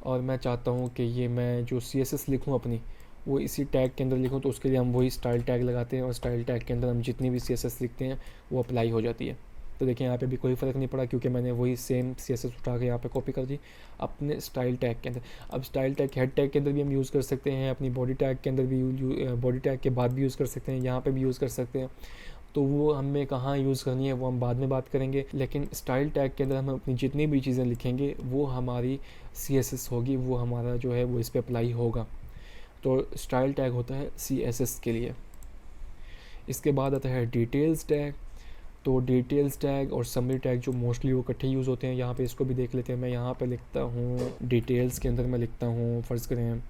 और मैं चाहता हूँ कि ये मैं जो CSS लिखूँ अपनी वो इसी टैग के अंदर लिखूँ, तो उसके लिए हम वही स्टाइल टैग लगाते हैं, और स्टाइल टैग के अंदर हम जितनी भी CSS लिखते हैं वो अप्लाई हो जाती है। तो देखिए यहाँ पे भी कोई फ़र्क नहीं पड़ा, क्योंकि मैंने वही सेम CSS उठा के यहाँ पे कॉपी कर दी अपने स्टाइल टैग के अंदर। अब स्टाइल टैग हेड टैग के अंदर भी हम यूज़ कर सकते हैं, अपनी बॉडी टैग के अंदर भी बॉडी टैग के बाद भी यूज़ कर सकते हैं, यहाँ पर भी यूज़ कर सकते हैं। तो वो हमें कहाँ यूज़ करनी है वो हम बाद में बात करेंगे, लेकिन स्टाइल टैग के अंदर हम अपनी जितनी भी चीज़ें लिखेंगे वो हमारी CSS होगी, वो हमारा जो है वो इस पर अप्लाई होगा। तो स्टाइल टैग होता है CSS के लिए। इसके बाद आता है डिटेल्स टैग। तो डिटेल्स टैग और समरी टैग जो मोस्टली वो इकट्ठे यूज़ होते हैं, यहाँ पे इसको भी देख लेते हैं। मैं यहाँ पे लिखता हूँ डिटेल्स के अंदर मैं लिखता हूँ, फ़र्ज़ करें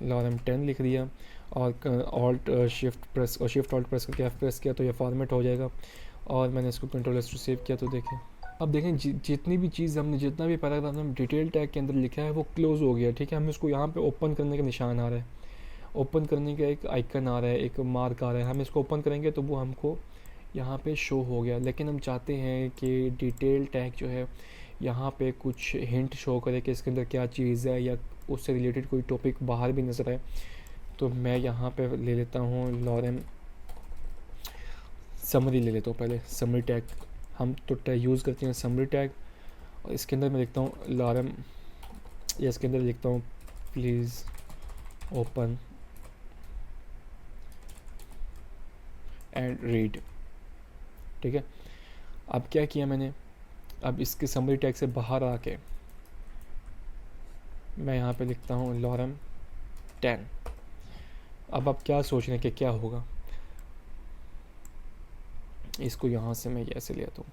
lorem 10 लिख दिया, और ऑल्ट शिफ्ट ऑल्ट प्रेस करके F प्रेस किया तो ये फॉर्मेट हो जाएगा, और मैंने इसको Ctrl+S सेव किया। तो देखें अब देखें जितनी भी चीज़ हमने, जितना भी पैराग्राफ हमने डिटेल टैग के अंदर लिखा है वो क्लोज़ हो गया, ठीक है। हम इसको यहाँ पे ओपन करने का निशान आ रहा है, ओपन करने का एक आइकन आ रहा है, एक मार्क आ रहा है। हम इसको ओपन करेंगे तो वो हमको यहाँ पे शो हो गया, लेकिन हम चाहते हैं कि डिटेल टैग जो है यहाँ पे कुछ हिंट शो करे कि इसके अंदर क्या चीज़ है, या उससे रिलेटेड कोई टॉपिक बाहर भी नज़र आए। तो मैं यहाँ पे ले लेता हूँ लॉरेम समरी ले लेता हूँ, पहले समरी टैग हम तो यूज़ करते हैं समरी टैग, और इसके अंदर मैं लिखता हूँ लॉरेम, या इसके अंदर लिखता हूँ प्लीज़ ओपन एंड रीड, ठीक है। अब क्या किया मैंने, अब इसके समरी टैग से बाहर आके मैं यहाँ पे लिखता हूँ लॉरेम 10। अब आप क्या सोच रहे हैं कि क्या होगा, इसको यहाँ से मैं ऐसे ले आता हूँ।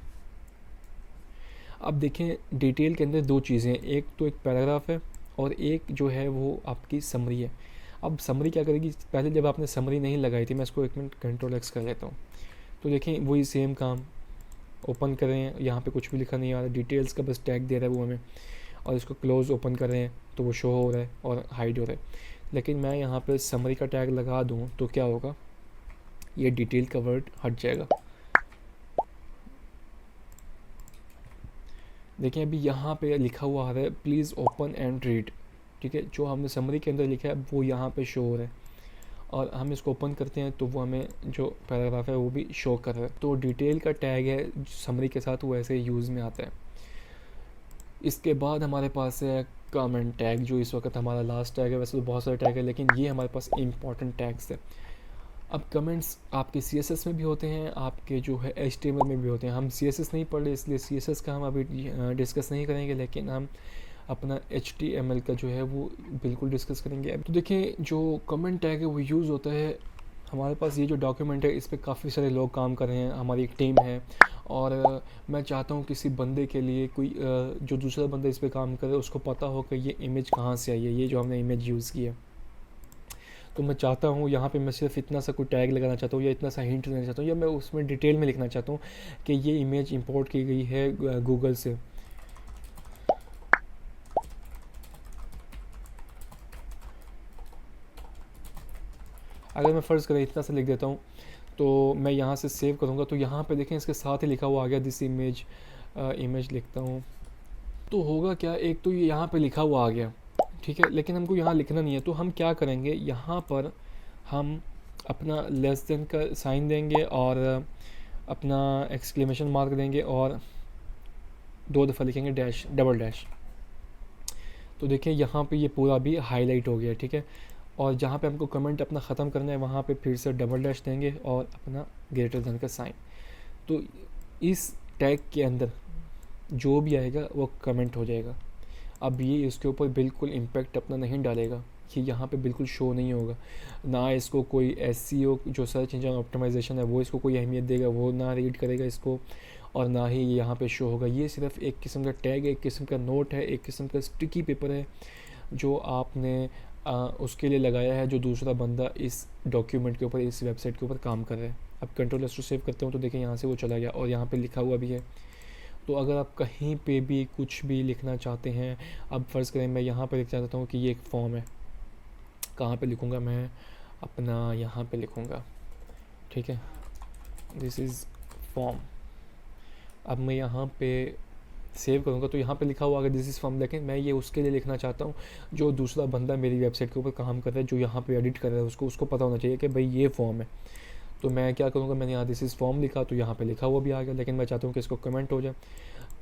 अब देखें डिटेल के अंदर दो चीज़ें, एक तो एक पैराग्राफ है और एक जो है वो आपकी समरी है। अब समरी क्या करेगी, पहले जब आपने समरी नहीं लगाई थी, मैं इसको एक मिनट Ctrl+X कर लेता हूँ। तो देखें वही सेम काम, ओपन कर रहे हैं, यहाँ पे कुछ भी लिखा नहीं आ रहा, डिटेल्स का बस टैग दे रहा है वो हमें, और इसको क्लोज ओपन कर रहे हैं तो वो शो हो रहा है और हाइड हो रहा है। लेकिन मैं यहाँ पे समरी का टैग लगा दूँ तो क्या होगा, ये डिटेल का वर्ड हट जाएगा। देखिए अभी यहाँ पे लिखा हुआ आ रहा है प्लीज़ ओपन एंड रीड, ठीक है। जो हमने समरी के अंदर लिखा है वो यहाँ पे शो हो रहा है, और हम इसको ओपन करते हैं तो वो हमें जो पैराग्राफ है वो भी शो कर रहा है। तो डिटेल का टैग है समरी के साथ, वो ऐसे यूज़ में आता है। इसके बाद हमारे पास है कमेंट टैग, जो इस वक्त हमारा लास्ट टैग है। वैसे तो बहुत सारे टैग है, लेकिन ये हमारे पास इंपॉर्टेंट टैग्स है। अब कमेंट्स आपके CSS में भी होते हैं, आपके जो है HTML में भी होते हैं। हम CSS नहीं पढ़ रहे, इसलिए CSS का हम अभी डिस्कस नहीं करेंगे, लेकिन हम अपना HTML का जो है वो बिल्कुल डिस्कस करेंगे। तो देखिए जो कमेंट टैग है वो यूज़ होता है, हमारे पास ये जो डॉक्यूमेंट है इस पे काफ़ी सारे लोग काम कर रहे हैं, हमारी एक टीम है, और मैं चाहता हूँ किसी बंदे के लिए कोई जो दूसरा बंदा इस पे काम करे उसको पता हो कि ये इमेज कहाँ से आई है, ये जो हमने इमेज यूज़ की है। तो मैं चाहता हूँ यहाँ पे मैं सिर्फ इतना सा कोई टैग लगाना चाहता हूँ या इतना सा हिंट देना चाहता हूँ, या मैं उसमें डिटेल में लिखना चाहता हूँ कि ये इमेज इंपोर्ट की गई है गूगल से। अगर मैं फ़र्ज़ करें इतना सा लिख देता हूँ, तो मैं यहाँ से सेव करूँगा, तो यहाँ पे देखें इसके साथ ही लिखा हुआ आ गया दिस इमेज। इमेज लिखता हूँ तो होगा क्या, एक तो ये यहाँ पे लिखा हुआ आ गया, ठीक है, लेकिन हमको यहाँ लिखना नहीं है। तो हम क्या करेंगे, यहाँ पर हम अपना लेस देन का साइन देंगे और अपना एक्सक्लेमेशन मार्क देंगे और 2 दफ़ा लिखेंगे डैश, डबल डैश। तो देखिए यहाँ पे ये पूरा भी हाईलाइट हो गया, ठीक है। और जहाँ पे हमको कमेंट अपना ख़त्म करना है वहाँ पे फिर से डबल डैश देंगे और अपना ग्रेटर देन का साइन। तो इस टैग के अंदर जो भी आएगा वो कमेंट हो जाएगा। अब ये इसके ऊपर बिल्कुल इम्पैक्ट अपना नहीं डालेगा, कि यहाँ पे बिल्कुल शो नहीं होगा, ना इसको कोई SEO जो सर्च इंजन ऑप्टिमाइजेशन है वो इसको कोई अहमियत देगा, वो ना रीड करेगा इसको, और ना ही यहाँ पे शो होगा। ये सिर्फ एक किस्म का टैग है, एक किस्म का नोट है, एक किस्म का स्टिकी पेपर है जो आपने उसके लिए लगाया है जो दूसरा बंदा इस डॉक्यूमेंट के ऊपर, इस वेबसाइट के ऊपर काम कर रहा है। अब कंट्रोल S सेव करते हो तो देखिए यहाँ से वो चला गया और यहाँ पे लिखा हुआ भी है। तो अगर आप कहीं पे भी कुछ भी लिखना चाहते हैं, अब फ़र्ज़ करें मैं यहाँ पे लिख चाहता हूँ कि ये एक फॉर्म है, कहाँ पे लिखूँगा मैं, अपना यहाँ पे लिखूँगा, ठीक है, दिस इज़ फॉर्म। अब मैं यहाँ पे सेव करूँगा तो यहाँ पे लिखा हुआ अगर दिस इज़ फॉर्म, लेकिन मैं ये उसके लिए लिखना चाहता हूँ जो दूसरा बंदा मेरी वेबसाइट के ऊपर काम कर रहा है, जो यहाँ पे एडिट कर रहा है, उसको पता होना चाहिए कि भाई ये फॉर्म है। तो मैं क्या करूँगा, मैंने यहाँ दिस इज़ फॉर्म लिखा तो यहाँ पे लिखा हुआ भी आ गया, लेकिन मैं चाहता हूँ कि इसको कमेंट हो जाए।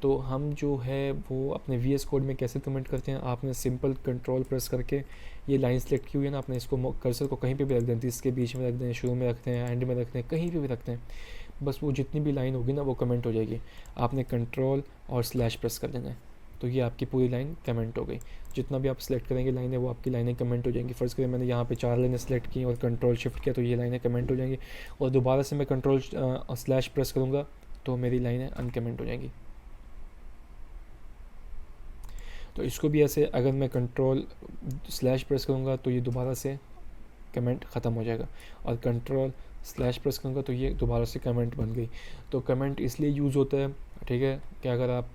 तो हम जो है वो अपने VS कोड में कैसे कमेंट करते हैं, आपने सिंपल कंट्रोल प्रेस करके ये लाइन सेलेक्ट की हुई है ना, आपने इसको कर्सर को कहीं पे भी रख दें, इसके बीच में रख दें, शुरू में रखते हैं, एंड में रखते हैं, कहीं पे भी रखते हैं, बस वो जितनी भी लाइन होगी ना वो कमेंट हो जाएगी। आपने कंट्रोल और स्लैश प्रेस कर देना है, तो ये आपकी पूरी लाइन कमेंट हो गई। जितना भी आप सेलेक्ट करेंगे लाइनें वो आपकी लाइनें कमेंट हो जाएंगी। फ़र्ज़ करें मैंने यहाँ पे 4 लाइनें सेलेक्ट की और कंट्रोल शिफ्ट किया तो ये लाइनें कमेंट हो जाएंगी, और दोबारा से मैं कंट्रोल स्लैश प्रेस करूँगा तो मेरी लाइनें अनकमेंट हो जाएंगी। तो इसको भी ऐसे अगर मैं कंट्रोल स्लैश प्रेस करूँगा तो ये दोबारा से कमेंट ख़त्म हो जाएगा, और कंट्रोल स्लैश प्रेस करूँगा तो ये दोबारा से कमेंट बन गई। तो कमेंट इसलिए यूज़ होता है, ठीक है, कि अगर आप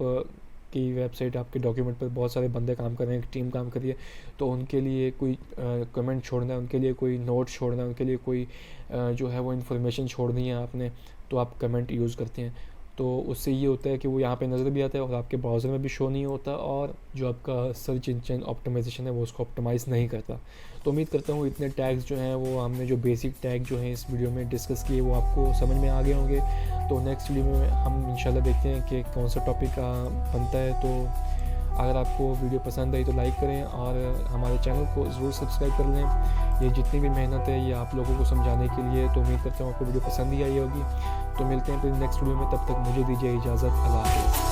की वेबसाइट, आपके डॉक्यूमेंट पर बहुत सारे बंदे काम कर रहे हैं, एक टीम काम कर रही है, तो उनके लिए कोई कमेंट छोड़ना है, उनके लिए कोई नोट छोड़ना है, उनके लिए कोई जो है वो इन्फॉर्मेशन छोड़नी है आपने, तो आप कमेंट यूज़ करते हैं। तो उससे ये होता है कि वो यहाँ पे नज़र भी आता है और आपके ब्राउज़र में भी शो नहीं होता, और जो आपका सर्च इंजन ऑप्टिमाइजेशन है वो उसको ऑप्टिमाइज़ नहीं करता। तो उम्मीद करता हूँ इतने टैग्स जो हैं वो हमने जो बेसिक टैग जो हैं इस वीडियो में डिस्कस किए वो आपको समझ में आ गए होंगे। तो नेक्स्ट वीडियो में हम इंशाल्लाह देखते हैं कि कौन सा टॉपिक बनता है। तो अगर आपको वीडियो पसंद आई तो लाइक करें और हमारे चैनल को ज़रूर सब्सक्राइब कर लें। ये जितनी भी मेहनत है ये आप लोगों को समझाने के लिए, तो उम्मीद करता हूँ आपको वीडियो पसंद ही आई होगी। तो मिलते हैं फिर नेक्स्ट वीडियो में, तब तक मुझे दीजिए इजाज़त। अल्लाह हाफ़िज़।